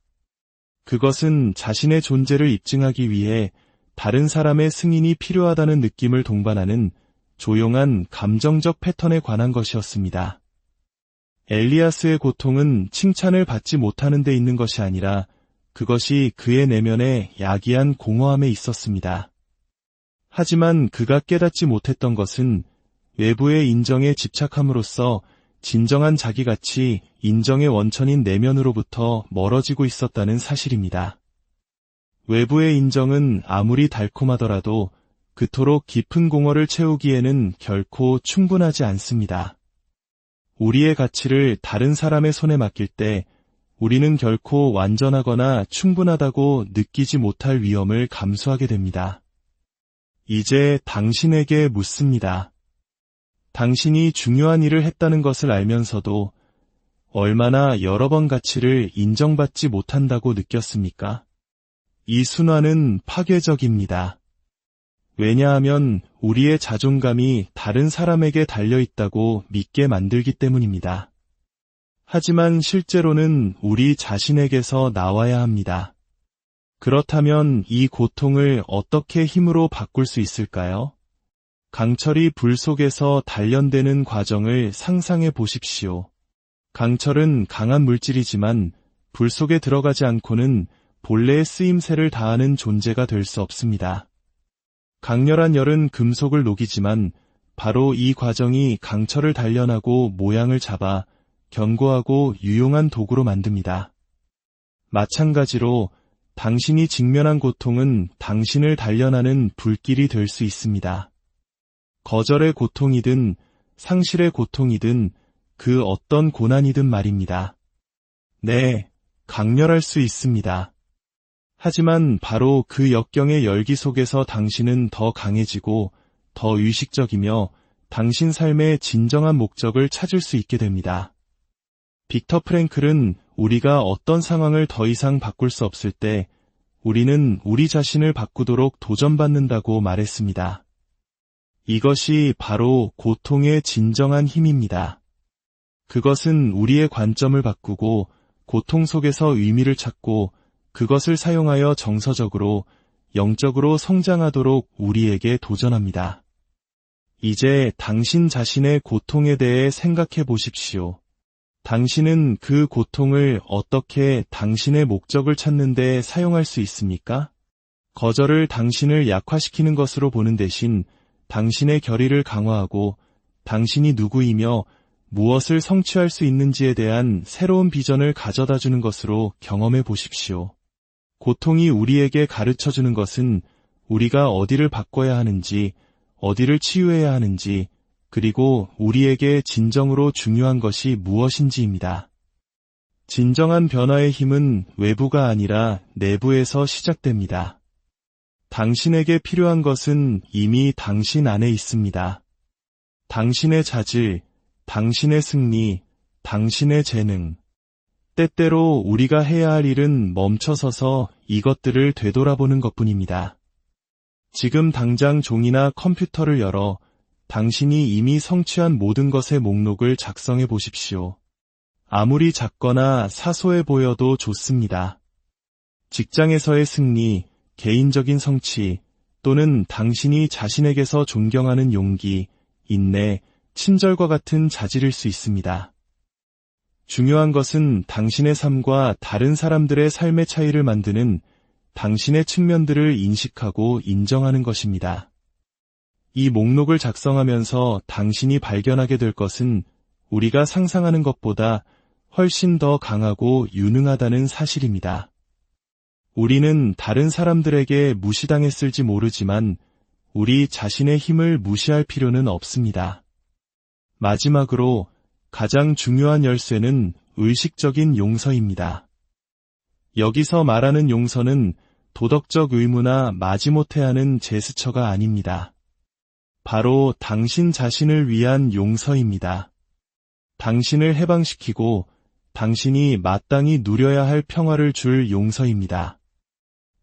그것은 자신의 존재를 입증하기 위해 다른 사람의 승인이 필요하다는 느낌을 동반하는 조용한 감정적 패턴에 관한 것이었습니다. 엘리아스의 고통은 칭찬을 받지 못하는 데 있는 것이 아니라 그것이 그의 내면의 야기한 공허함에 있었습니다. 하지만 그가 깨닫지 못했던 것은 외부의 인정에 집착함으로써 진정한 자기가치, 인정의 원천인 내면으로부터 멀어지고 있었다는 사실입니다. 외부의 인정은 아무리 달콤하더라도 그토록 깊은 공허를 채우기에는 결코 충분하지 않습니다. 우리의 가치를 다른 사람의 손에 맡길 때 우리는 결코 완전하거나 충분하다고 느끼지 못할 위험을 감수하게 됩니다. 이제 당신에게 묻습니다. 당신이 중요한 일을 했다는 것을 알면서도 얼마나 여러 번 가치를 인정받지 못한다고 느꼈습니까? 이 순환은 파괴적입니다. 왜냐하면 우리의 자존감이 다른 사람에게 달려있다고 믿게 만들기 때문입니다. 하지만 실제로는 우리 자신에게서 나와야 합니다. 그렇다면 이 고통을 어떻게 힘으로 바꿀 수 있을까요? 강철이 불 속에서 단련되는 과정을 상상해 보십시오. 강철은 강한 물질이지만 불 속에 들어가지 않고는 본래의 쓰임새를 다하는 존재가 될 수 없습니다. 강렬한 열은 금속을 녹이지만 바로 이 과정이 강철을 단련하고 모양을 잡아 견고하고 유용한 도구로 만듭니다. 마찬가지로 당신이 직면한 고통은 당신을 단련하는 불길이 될 수 있습니다. 거절의 고통이든 상실의 고통이든 그 어떤 고난이든 말입니다. 네, 강렬할 수 있습니다. 하지만 바로 그 역경의 열기 속에서 당신은 더 강해지고 더 의식적이며 당신 삶의 진정한 목적을 찾을 수 있게 됩니다. 빅터 프랭클은 우리가 어떤 상황을 더 이상 바꿀 수 없을 때 우리는 우리 자신을 바꾸도록 도전받는다고 말했습니다. 이것이 바로 고통의 진정한 힘입니다. 그것은 우리의 관점을 바꾸고 고통 속에서 의미를 찾고 그것을 사용하여 정서적으로, 영적으로 성장하도록 우리에게 도전합니다. 이제 당신 자신의 고통에 대해 생각해 보십시오. 당신은 그 고통을 어떻게 당신의 목적을 찾는 데 사용할 수 있습니까? 거절을 당신을 약화시키는 것으로 보는 대신 당신의 결의를 강화하고 당신이 누구이며 무엇을 성취할 수 있는지에 대한 새로운 비전을 가져다주는 것으로 경험해 보십시오. 고통이 우리에게 가르쳐주는 것은 우리가 어디를 바꿔야 하는지, 어디를 치유해야 하는지, 그리고 우리에게 진정으로 중요한 것이 무엇인지입니다. 진정한 변화의 힘은 외부가 아니라 내부에서 시작됩니다. 당신에게 필요한 것은 이미 당신 안에 있습니다. 당신의 자질, 당신의 승리, 당신의 재능. 때때로 우리가 해야 할 일은 멈춰서서 이것들을 되돌아보는 것뿐입니다. 지금 당장 종이나 컴퓨터를 열어 당신이 이미 성취한 모든 것의 목록을 작성해 보십시오. 아무리 작거나 사소해 보여도 좋습니다. 직장에서의 승리, 개인적인 성취, 또는 당신이 자신에게서 존경하는 용기, 인내, 친절과 같은 자질일 수 있습니다. 중요한 것은 당신의 삶과 다른 사람들의 삶의 차이를 만드는 당신의 측면들을 인식하고 인정하는 것입니다. 이 목록을 작성하면서 당신이 발견하게 될 것은 우리가 상상하는 것보다 훨씬 더 강하고 유능하다는 사실입니다. 우리는 다른 사람들에게 무시당했을지 모르지만 우리 자신의 힘을 무시할 필요는 없습니다. 마지막으로 가장 중요한 열쇠는 의식적인 용서입니다. 여기서 말하는 용서는 도덕적 의무나 마지못해 하는 제스처가 아닙니다. 바로 당신 자신을 위한 용서입니다. 당신을 해방시키고 당신이 마땅히 누려야 할 평화를 줄 용서입니다.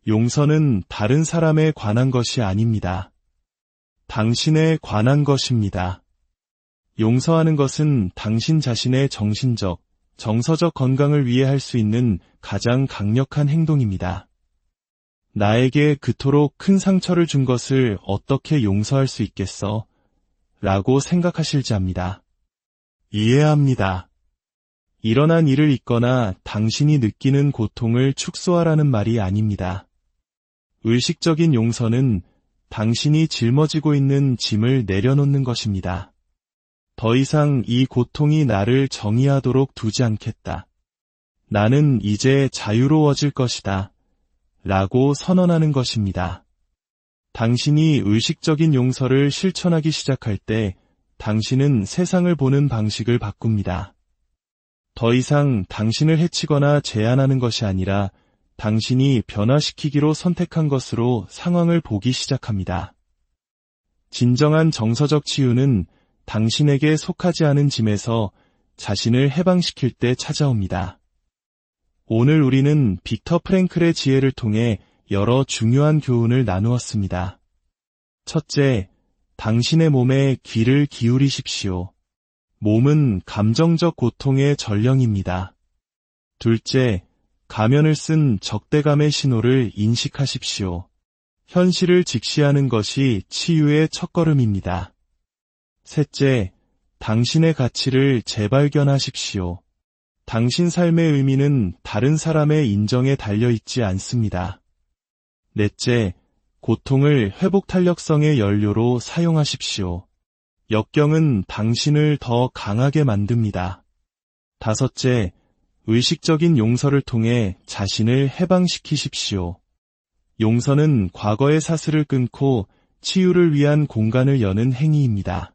용서는 다른 사람에 관한 것이 아닙니다. 당신에 관한 것입니다. 용서하는 것은 당신 자신의 정신적, 정서적 건강을 위해 할 수 있는 가장 강력한 행동입니다. 나에게 그토록 큰 상처를 준 것을 어떻게 용서할 수 있겠어? 라고 생각하실지 압니다. 이해합니다. 일어난 일을 잊거나 당신이 느끼는 고통을 축소하라는 말이 아닙니다. 의식적인 용서는 당신이 짊어지고 있는 짐을 내려놓는 것입니다. 더 이상 이 고통이 나를 정의하도록 두지 않겠다. 나는 이제 자유로워질 것이다. 라고 선언하는 것입니다. 당신이 의식적인 용서를 실천하기 시작할 때 당신은 세상을 보는 방식을 바꿉니다. 더 이상 당신을 해치거나 제한하는 것이 아니라 당신이 변화시키기로 선택한 것으로 상황을 보기 시작합니다. 진정한 정서적 치유는 당신에게 속하지 않은 짐에서 자신을 해방시킬 때 찾아옵니다. 오늘 우리는 빅터 프랭클의 지혜를 통해 여러 중요한 교훈을 나누었습니다. 첫째, 당신의 몸에 귀를 기울이십시오. 몸은 감정적 고통의 전령입니다. 둘째, 가면을 쓴 적대감의 신호를 인식하십시오. 현실을 직시하는 것이 치유의 첫걸음입니다. 셋째, 당신의 가치를 재발견하십시오. 당신 삶의 의미는 다른 사람의 인정에 달려있지 않습니다. 넷째, 고통을 회복 탄력성의 연료로 사용하십시오. 역경은 당신을 더 강하게 만듭니다. 다섯째, 의식적인 용서를 통해 자신을 해방시키십시오. 용서는 과거의 사슬을 끊고 치유를 위한 공간을 여는 행위입니다.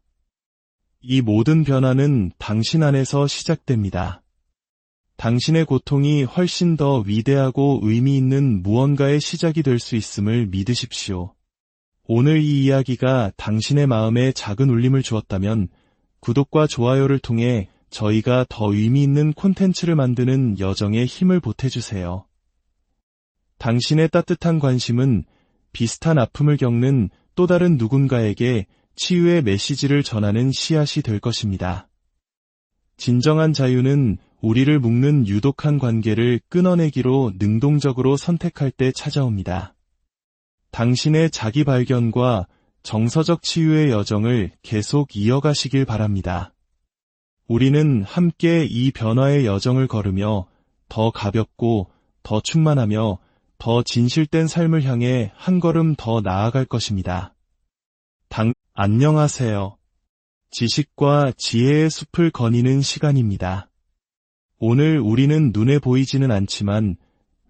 이 모든 변화는 당신 안에서 시작됩니다. 당신의 고통이 훨씬 더 위대하고 의미 있는 무언가의 시작이 될 수 있음을 믿으십시오. 오늘 이 이야기가 당신의 마음에 작은 울림을 주었다면 구독과 좋아요를 통해 저희가 더 의미 있는 콘텐츠를 만드는 여정에 힘을 보태주세요. 당신의 따뜻한 관심은 비슷한 아픔을 겪는 또 다른 누군가에게 치유의 메시지를 전하는 씨앗이 될 것입니다. 진정한 자유는 우리를 묶는 유독한 관계를 끊어내기로 능동적으로 선택할 때 찾아옵니다. 당신의 자기 발견과 정서적 치유의 여정을 계속 이어가시길 바랍니다. 우리는 함께 이 변화의 여정을 걸으며 더 가볍고 더 충만하며 더 진실된 삶을 향해 한 걸음 더 나아갈 것입니다. 안녕하세요. 지식과 지혜의 숲을 거니는 시간입니다. 오늘 우리는 눈에 보이지는 않지만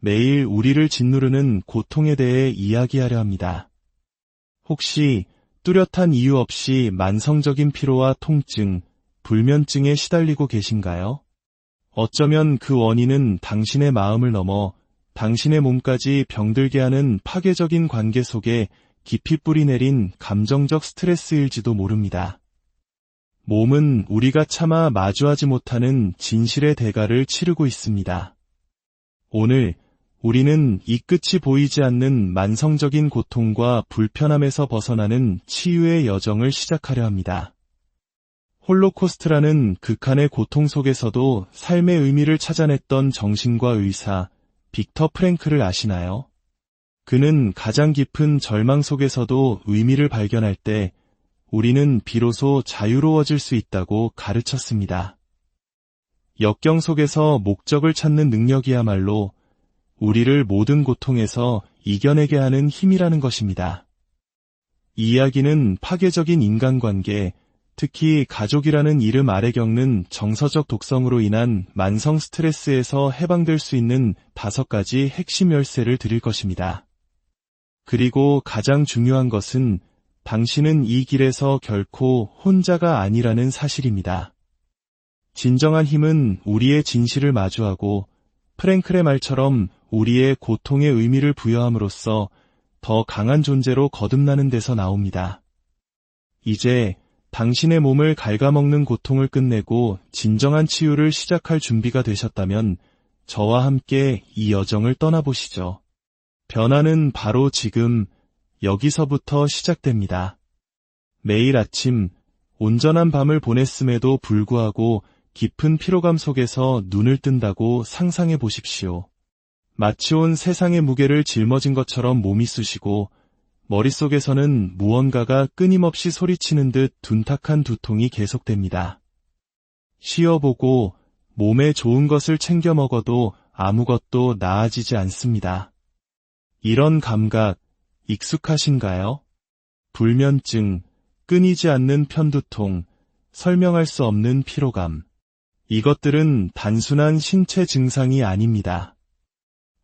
매일 우리를 짓누르는 고통에 대해 이야기하려 합니다. 혹시 뚜렷한 이유 없이 만성적인 피로와 통증, 불면증에 시달리고 계신가요? 어쩌면 그 원인은 당신의 마음을 넘어 당신의 몸까지 병들게 하는 파괴적인 관계 속에 깊이 뿌리내린 감정적 스트레스일지도 모릅니다. 몸은 우리가 차마 마주하지 못하는 진실의 대가를 치르고 있습니다. 오늘 우리는 이 끝이 보이지 않는 만성적인 고통과 불편함에서 벗어나는 치유의 여정을 시작하려 합니다. 홀로코스트라는 극한의 고통 속에서도 삶의 의미를 찾아냈던 정신과 의사 빅터 프랭클을 아시나요? 그는 가장 깊은 절망 속에서도 의미를 발견할 때 우리는 비로소 자유로워질 수 있다고 가르쳤습니다. 역경 속에서 목적을 찾는 능력이야말로 우리를 모든 고통에서 이겨내게 하는 힘이라는 것입니다. 이 이야기는 파괴적인 인간관계, 특히 가족이라는 이름 아래 겪는 정서적 독성으로 인한 만성 스트레스에서 해방될 수 있는 5가지 핵심 열쇠를 드릴 것입니다. 그리고 가장 중요한 것은 당신은 이 길에서 결코 혼자가 아니라는 사실입니다. 진정한 힘은 우리의 진실을 마주하고 프랭클의 말처럼 우리의 고통의 의미를 부여함으로써 더 강한 존재로 거듭나는 데서 나옵니다. 이제 당신의 몸을 갉아먹는 고통을 끝내고 진정한 치유를 시작할 준비가 되셨다면 저와 함께 이 여정을 떠나보시죠. 변화는 바로 지금 여기서부터 시작됩니다. 매일 아침 온전한 밤을 보냈음에도 불구하고 깊은 피로감 속에서 눈을 뜬다고 상상해 보십시오. 마치 온 세상의 무게를 짊어진 것처럼 몸이 쑤시고 머릿속에서는 무언가가 끊임없이 소리치는 듯 둔탁한 두통이 계속됩니다. 쉬어보고 몸에 좋은 것을 챙겨 먹어도 아무것도 나아지지 않습니다. 이런 감각 익숙하신가요? 불면증, 끊이지 않는 편두통, 설명할 수 없는 피로감. 이것들은 단순한 신체 증상이 아닙니다.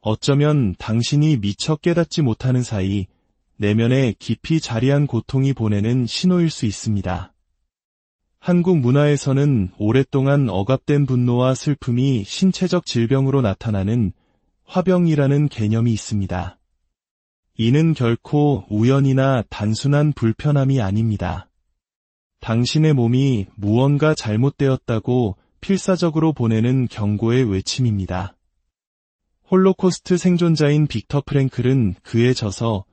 어쩌면 당신이 미처 깨닫지 못하는 사이 내면에 깊이 자리한 고통이 보내는 신호일 수 있습니다. 한국 문화에서는 오랫동안 억압된 분노와 슬픔이 신체적 질병으로 나타나는 화병이라는 개념이 있습니다. 이는 결코 우연이나 단순한 불편함이 아닙니다. 당신의 몸이 무언가 잘못되었다고 필사적으로 보내는 경고의 외침입니다. 홀로코스트 생존자인 빅터 프랭클은 그에 져서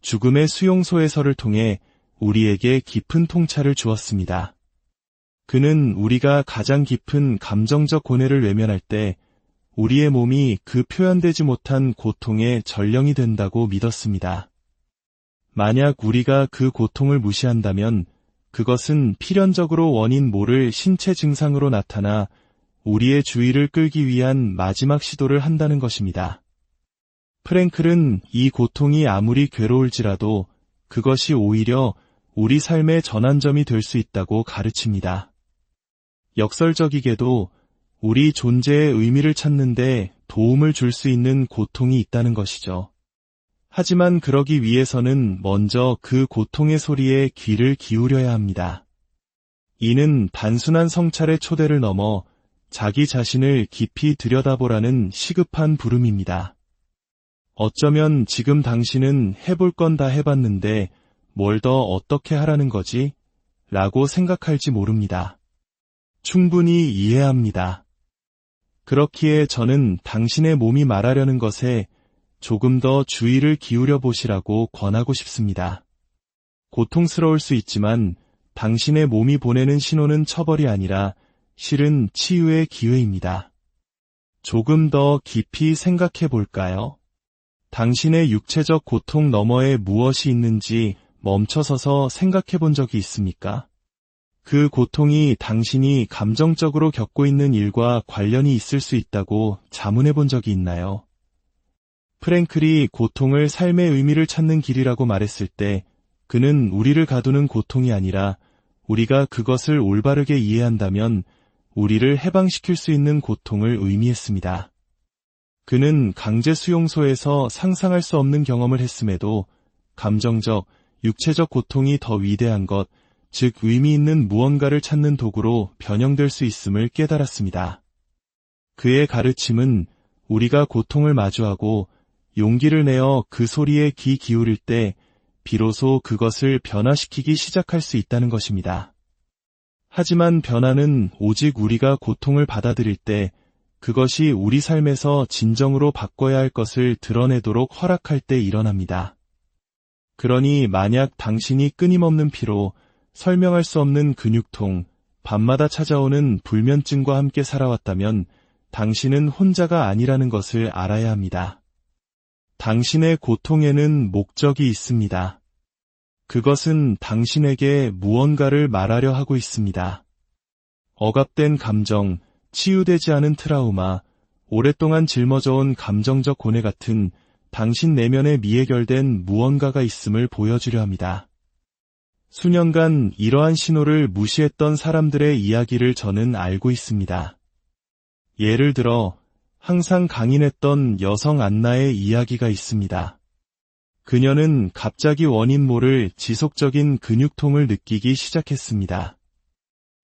죽음의 수용소에서를 통해 우리에게 깊은 통찰을 주었습니다. 그는 우리가 가장 깊은 감정적 고뇌를 외면할 때 우리의 몸이 그 표현되지 못한 고통의 전령이 된다고 믿었습니다. 만약 우리가 그 고통을 무시한다면 그것은 필연적으로 원인 모를 신체 증상으로 나타나 우리의 주의를 끌기 위한 마지막 시도를 한다는 것입니다. 프랭클은 이 고통이 아무리 괴로울지라도 그것이 오히려 우리 삶의 전환점이 될 수 있다고 가르칩니다. 역설적이게도 우리 존재의 의미를 찾는 데 도움을 줄 수 있는 고통이 있다는 것이죠. 하지만 그러기 위해서는 먼저 그 고통의 소리에 귀를 기울여야 합니다. 이는 단순한 성찰의 초대를 넘어 자기 자신을 깊이 들여다보라는 시급한 부름입니다. 어쩌면 지금 당신은 해볼 건 다 해봤는데 뭘 더 어떻게 하라는 거지? 라고 생각할지 모릅니다. 충분히 이해합니다. 그렇기에 저는 당신의 몸이 말하려는 것에 조금 더 주의를 기울여 보시라고 권하고 싶습니다. 고통스러울 수 있지만 당신의 몸이 보내는 신호는 처벌이 아니라 실은 치유의 기회입니다. 조금 더 깊이 생각해 볼까요? 당신의 육체적 고통 너머에 무엇이 있는지 멈춰서서 생각해 본 적이 있습니까? 그 고통이 당신이 감정적으로 겪고 있는 일과 관련이 있을 수 있다고 자문해 본 적이 있나요? 프랭클이 고통을 삶의 의미를 찾는 길이라고 말했을 때 그는 우리를 가두는 고통이 아니라 우리가 그것을 올바르게 이해한다면 우리를 해방시킬 수 있는 고통을 의미했습니다. 그는 강제 수용소에서 상상할 수 없는 경험을 했음에도 감정적, 육체적 고통이 더 위대한 것, 즉 의미 있는 무언가를 찾는 도구로 변형될 수 있음을 깨달았습니다. 그의 가르침은 우리가 고통을 마주하고 용기를 내어 그 소리에 귀 기울일 때 비로소 그것을 변화시키기 시작할 수 있다는 것입니다. 하지만 변화는 오직 우리가 고통을 받아들일 때 그것이 우리 삶에서 진정으로 바꿔야 할 것을 드러내도록 허락할 때 일어납니다. 그러니 만약 당신이 끊임없는 피로, 설명할 수 없는 근육통, 밤마다 찾아오는 불면증과 함께 살아왔다면 당신은 혼자가 아니라는 것을 알아야 합니다. 당신의 고통에는 목적이 있습니다. 그것은 당신에게 무언가를 말하려 하고 있습니다. 억압된 감정, 치유되지 않은 트라우마, 오랫동안 짊어져온 감정적 고뇌 같은 당신 내면에 미해결된 무언가가 있음을 보여주려 합니다. 수년간 이러한 신호를 무시했던 사람들의 이야기를 저는 알고 있습니다. 예를 들어 항상 강인했던 여성 안나의 이야기가 있습니다. 그녀는 갑자기 원인 모를 지속적인 근육통을 느끼기 시작했습니다.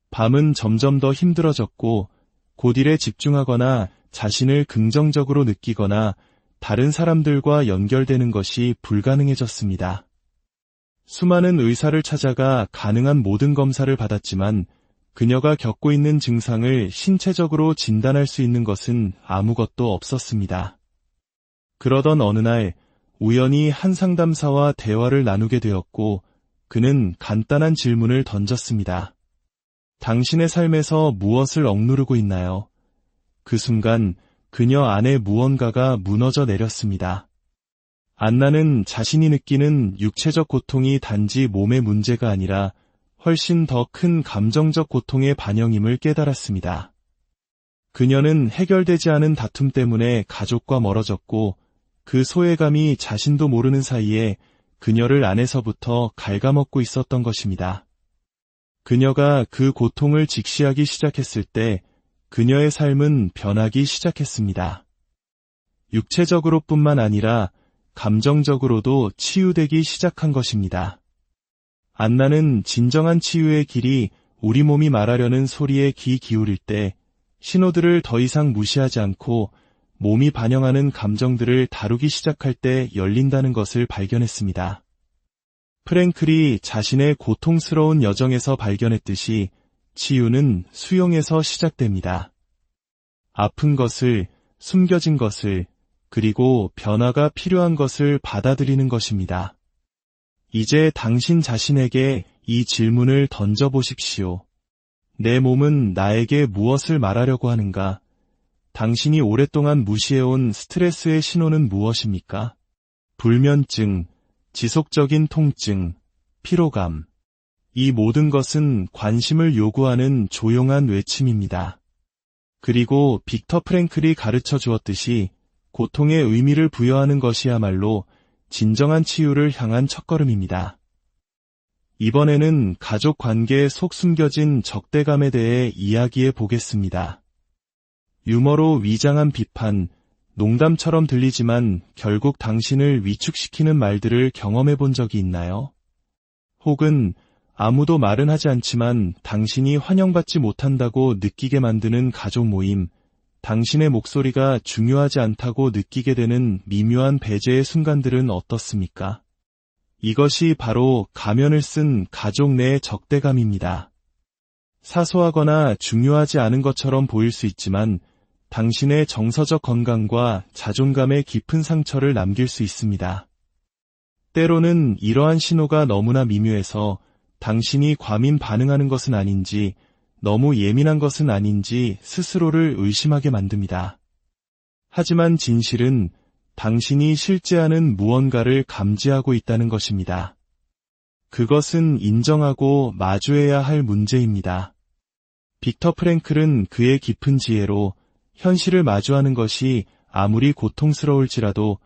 밤은 점점 더 힘들어졌고 곧 일에 집중하거나 자신을 긍정적으로 느끼거나 다른 사람들과 연결되는 것이 불가능해졌습니다. 수많은 의사를 찾아가 가능한 모든 검사를 받았지만 그녀가 겪고 있는 증상을 신체적으로 진단할 수 있는 것은 아무것도 없었습니다. 그러던 어느 날 우연히 한 상담사와 대화를 나누게 되었고 그는 간단한 질문을 던졌습니다. 당신의 삶에서 무엇을 억누르고 있나요? 그 순간 그녀 안에 무언가가 무너져 내렸습니다. 안나는 자신이 느끼는 육체적 고통이 단지 몸의 문제가 아니라 훨씬 더 큰 감정적 고통의 반영임을 깨달았습니다. 그녀는 해결되지 않은 다툼 때문에 가족과 멀어졌고 그 소외감이 자신도 모르는 사이에 그녀를 안에서부터 갉아먹고 있었던 것입니다. 그녀가 그 고통을 직시하기 시작했을 때 그녀의 삶은 변하기 시작했습니다. 육체적으로뿐만 아니라 감정적으로도 치유되기 시작한 것입니다. 안나는 진정한 치유의 길이 우리 몸이 말하려는 소리에 귀 기울일 때 신호들을 더 이상 무시하지 않고 몸이 반영하는 감정들을 다루기 시작할 때 열린다는 것을 발견했습니다. 프랭클이 자신의 고통스러운 여정에서 발견했듯이 치유는 수용에서 시작됩니다. 아픈 것을, 숨겨진 것을, 그리고 변화가 필요한 것을 받아들이는 것입니다. 이제 당신 자신에게 이 질문을 던져보십시오. 내 몸은 나에게 무엇을 말하려고 하는가? 당신이 오랫동안 무시해온 스트레스의 신호는 무엇입니까? 불면증, 지속적인 통증, 피로감. 이 모든 것은 관심을 요구하는 조용한 외침입니다. 그리고 빅터 프랭클이 가르쳐 주었듯이 고통에 의미를 부여하는 것이야말로 진정한 치유를 향한 첫걸음입니다. 이번에는 가족 관계에 속 숨겨진 적대감에 대해 이야기해 보겠습니다. 유머로 위장한 비판, 농담처럼 들리지만 결국 당신을 위축시키는 말들을 경험해 본 적이 있나요? 혹은 아무도 말은 하지 않지만 당신이 환영받지 못한다고 느끼게 만드는 가족 모임, 당신의 목소리가 중요하지 않다고 느끼게 되는 미묘한 배제의 순간들은 어떻습니까? 이것이 바로 가면을 쓴 가족 내의 적대감입니다. 사소하거나 중요하지 않은 것처럼 보일 수 있지만 당신의 정서적 건강과 자존감에 깊은 상처를 남길 수 있습니다. 때로는 이러한 신호가 너무나 미묘해서 당신이 과민 반응하는 것은 아닌지, 너무 예민한 것은 아닌지 스스로를 의심하게 만듭니다. 하지만 진실은 당신이 실제하는 무언가를 감지하고 있다는 것입니다. 그것은 인정하고 마주해야 할 문제입니다. 빅터 프랭클은 그의 깊은 지혜로 현실을 마주하는 것이 아무리 고통스러울지라도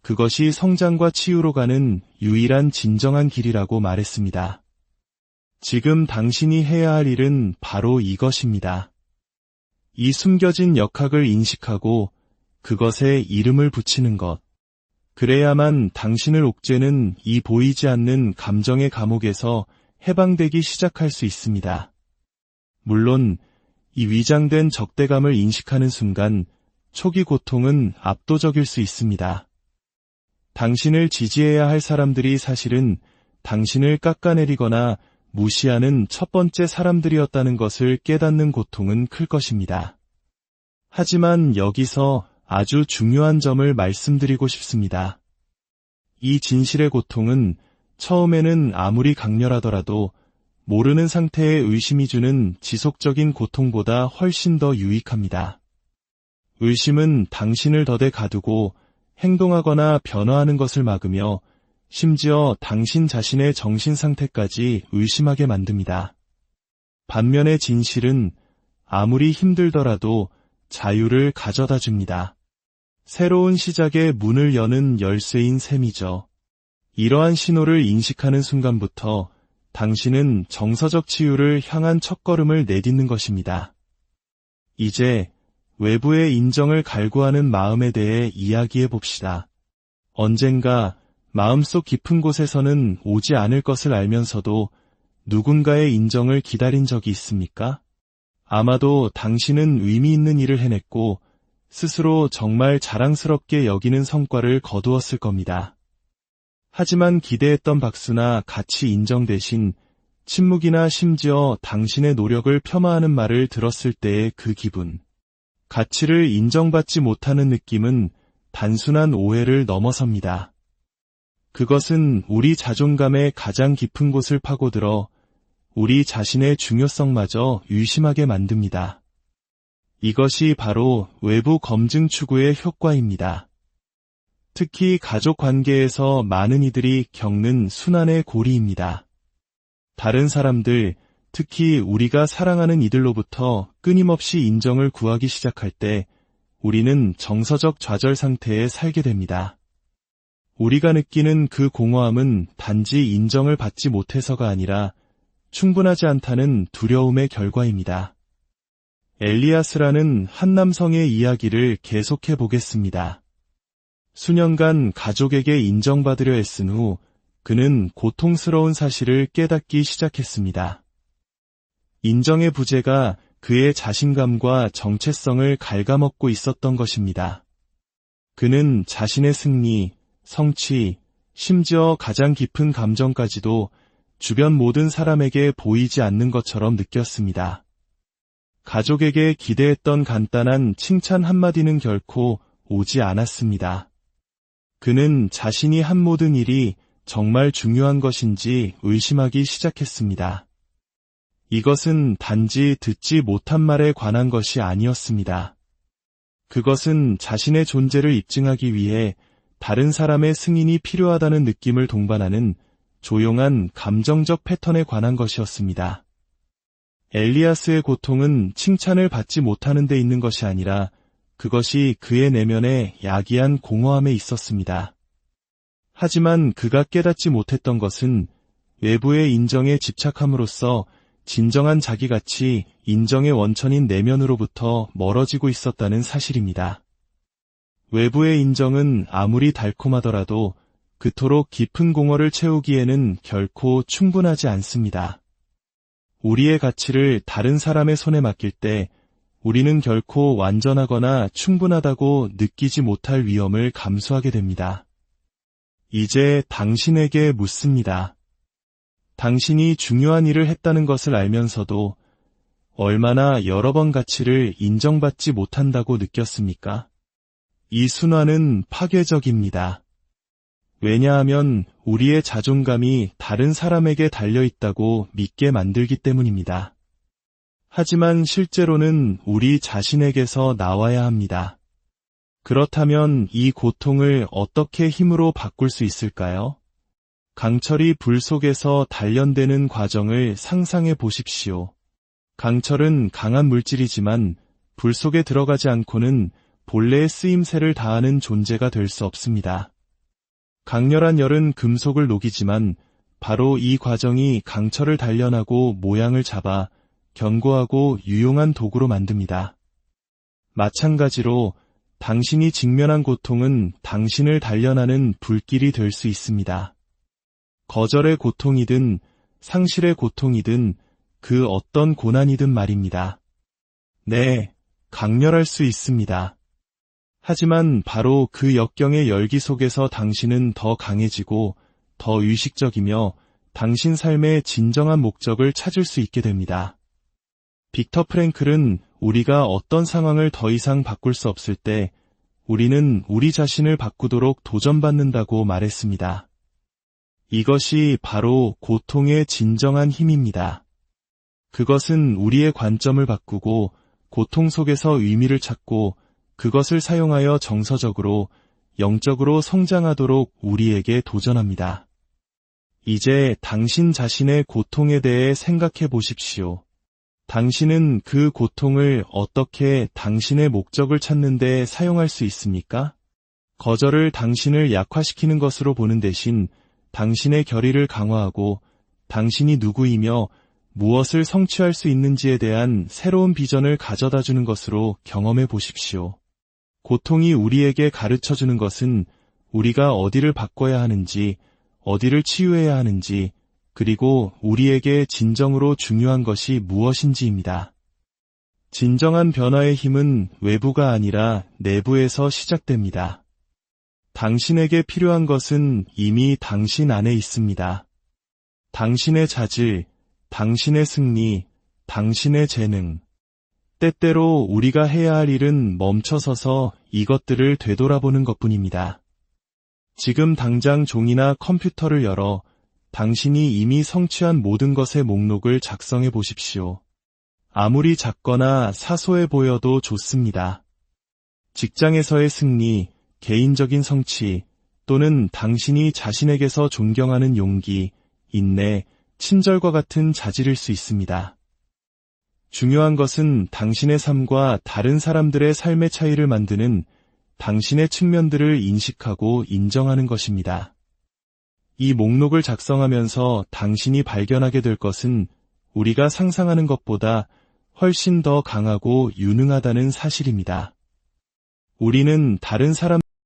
그것이 성장과 치유로 가는 유일한 진정한 길이라고 말했습니다. 지금 당신이 해야 할 일은 바로 이것입니다. 이 숨겨진 역학을 인식하고 그것에 이름을 붙이는 것. 그래야만 당신을 옥죄는 이 보이지 않는 감정의 감옥에서 해방되기 시작할 수 있습니다. 물론 이 위장된 적대감을 인식하는 순간 초기 고통은 압도적일 수 있습니다. 당신을 지지해야 할 사람들이 사실은 당신을 깎아내리거나 무시하는 첫 번째 사람들이었다는 것을 깨닫는 고통은 클 것입니다. 하지만 여기서 아주 중요한 점을 말씀드리고 싶습니다. 이 진실의 고통은 처음에는 아무리 강렬하더라도 모르는 상태의 의심이 주는 지속적인 고통보다 훨씬 더 유익합니다. 의심은 당신을 더뎌 가두고 행동하거나 변화하는 것을 막으며 심지어 당신 자신의 정신 상태까지 의심하게 만듭니다. 반면에 진실은 아무리 힘들더라도 자유를 가져다 줍니다. 새로운 시작의 문을 여는 열쇠인 셈이죠. 이러한 신호를 인식하는 순간부터 당신은 정서적 치유를 향한 첫걸음을 내딛는 것입니다. 이제 외부의 인정을 갈구하는 마음에 대해 이야기해 봅시다. 언젠가 마음속 깊은 곳에서는 오지 않을 것을 알면서도 누군가의 인정을 기다린 적이 있습니까? 아마도 당신은 의미 있는 일을 해냈고 스스로 정말 자랑스럽게 여기는 성과를 거두었을 겁니다. 하지만 기대했던 박수나 가치 인정 대신 침묵이나 심지어 당신의 노력을 폄하하는 말을 들었을 때의 그 기분. 가치를 인정받지 못하는 느낌은 단순한 오해를 넘어섭니다. 그것은 우리 자존감의 가장 깊은 곳을 파고들어 우리 자신의 중요성마저 의심하게 만듭니다. 이것이 바로 외부 검증 추구의 효과입니다. 특히 가족 관계에서 많은 이들이 겪는 순환의 고리입니다. 다른 사람들, 특히 우리가 사랑하는 이들로부터 끊임없이 인정을 구하기 시작할 때 우리는 정서적 좌절 상태에 살게 됩니다. 우리가 느끼는 그 공허함은 단지 인정을 받지 못해서가 아니라 충분하지 않다는 두려움의 결과입니다. 엘리아스라는 한 남성의 이야기를 계속해 보겠습니다. 수년간 가족에게 인정받으려 애쓴 후 그는 고통스러운 사실을 깨닫기 시작했습니다. 인정의 부재가 그의 자신감과 정체성을 갉아먹고 있었던 것입니다. 그는 자신의 승리, 성취, 심지어 가장 깊은 감정까지도 주변 모든 사람에게 보이지 않는 것처럼 느꼈습니다. 가족에게 기대했던 간단한 칭찬 한마디는 결코 오지 않았습니다. 그는 자신이 한 모든 일이 정말 중요한 것인지 의심하기 시작했습니다. 이것은 단지 듣지 못한 말에 관한 것이 아니었습니다. 그것은 자신의 존재를 입증하기 위해 다른 사람의 승인이 필요하다는 느낌을 동반하는 조용한 감정적 패턴에 관한 것이었습니다. 엘리아스의 고통은 칭찬을 받지 못하는 데 있는 것이 아니라 그것이 그의 내면의 야기한 공허함에 있었습니다. 하지만 그가 깨닫지 못했던 것은 외부의 인정에 집착함으로써 진정한 자기가치, 인정의 원천인 내면으로부터 멀어지고 있었다는 사실입니다. 외부의 인정은 아무리 달콤하더라도 그토록 깊은 공허를 채우기에는 결코 충분하지 않습니다. 우리의 가치를 다른 사람의 손에 맡길 때 우리는 결코 완전하거나 충분하다고 느끼지 못할 위험을 감수하게 됩니다. 이제 당신에게 묻습니다. 당신이 중요한 일을 했다는 것을 알면서도 얼마나 여러 번 가치를 인정받지 못한다고 느꼈습니까? 이 순환은 파괴적입니다. 왜냐하면 우리의 자존감이 다른 사람에게 달려있다고 믿게 만들기 때문입니다. 하지만 실제로는 우리 자신에게서 나와야 합니다. 그렇다면 이 고통을 어떻게 힘으로 바꿀 수 있을까요? 강철이 불 속에서 단련되는 과정을 상상해 보십시오. 강철은 강한 물질이지만 불 속에 들어가지 않고는 본래의 쓰임새를 다하는 존재가 될 수 없습니다. 강렬한 열은 금속을 녹이지만 바로 이 과정이 강철을 단련하고 모양을 잡아 견고하고 유용한 도구로 만듭니다. 마찬가지로 당신이 직면한 고통은 당신을 단련하는 불길이 될 수 있습니다. 거절의 고통이든 상실의 고통이든 그 어떤 고난이든 말입니다. 네, 강렬할 수 있습니다. 하지만 바로 그 역경의 열기 속에서 당신은 더 강해지고 더 의식적이며 당신 삶의 진정한 목적을 찾을 수 있게 됩니다. 빅터 프랭클은 우리가 어떤 상황을 더 이상 바꿀 수 없을 때 우리는 우리 자신을 바꾸도록 도전받는다고 말했습니다. 이것이 바로 고통의 진정한 힘입니다. 그것은 우리의 관점을 바꾸고 고통 속에서 의미를 찾고 그것을 사용하여 정서적으로, 영적으로 성장하도록 우리에게 도전합니다. 이제 당신 자신의 고통에 대해 생각해 보십시오. 당신은 그 고통을 어떻게 당신의 목적을 찾는 데 사용할 수 있습니까? 거절을 당신을 약화시키는 것으로 보는 대신 당신의 결의를 강화하고 당신이 누구이며 무엇을 성취할 수 있는지에 대한 새로운 비전을 가져다주는 것으로 경험해 보십시오. 고통이 우리에게 가르쳐주는 것은 우리가 어디를 바꿔야 하는지, 어디를 치유해야 하는지, 그리고 우리에게 진정으로 중요한 것이 무엇인지입니다. 진정한 변화의 힘은 외부가 아니라 내부에서 시작됩니다. 당신에게 필요한 것은 이미 당신 안에 있습니다. 당신의 자질, 당신의 승리, 당신의 재능. 때때로 우리가 해야 할 일은 멈춰서서 이것들을 되돌아보는 것뿐입니다. 지금 당장 종이나 컴퓨터를 열어 당신이 이미 성취한 모든 것의 목록을 작성해 보십시오. 아무리 작거나 사소해 보여도 좋습니다. 직장에서의 승리, 개인적인 성취, 또는 당신이 자신에게서 존경하는 용기, 인내, 친절과 같은 자질일 수 있습니다. 중요한 것은 당신의 삶과 다른 사람들의 삶의 차이를 만드는 당신의 측면들을 인식하고 인정하는 것입니다. 이 목록을 작성하면서 당신이 발견하게 될 것은 우리가 상상하는 것보다 훨씬 더 강하고 유능하다는 사실입니다. 우리는 다른 사람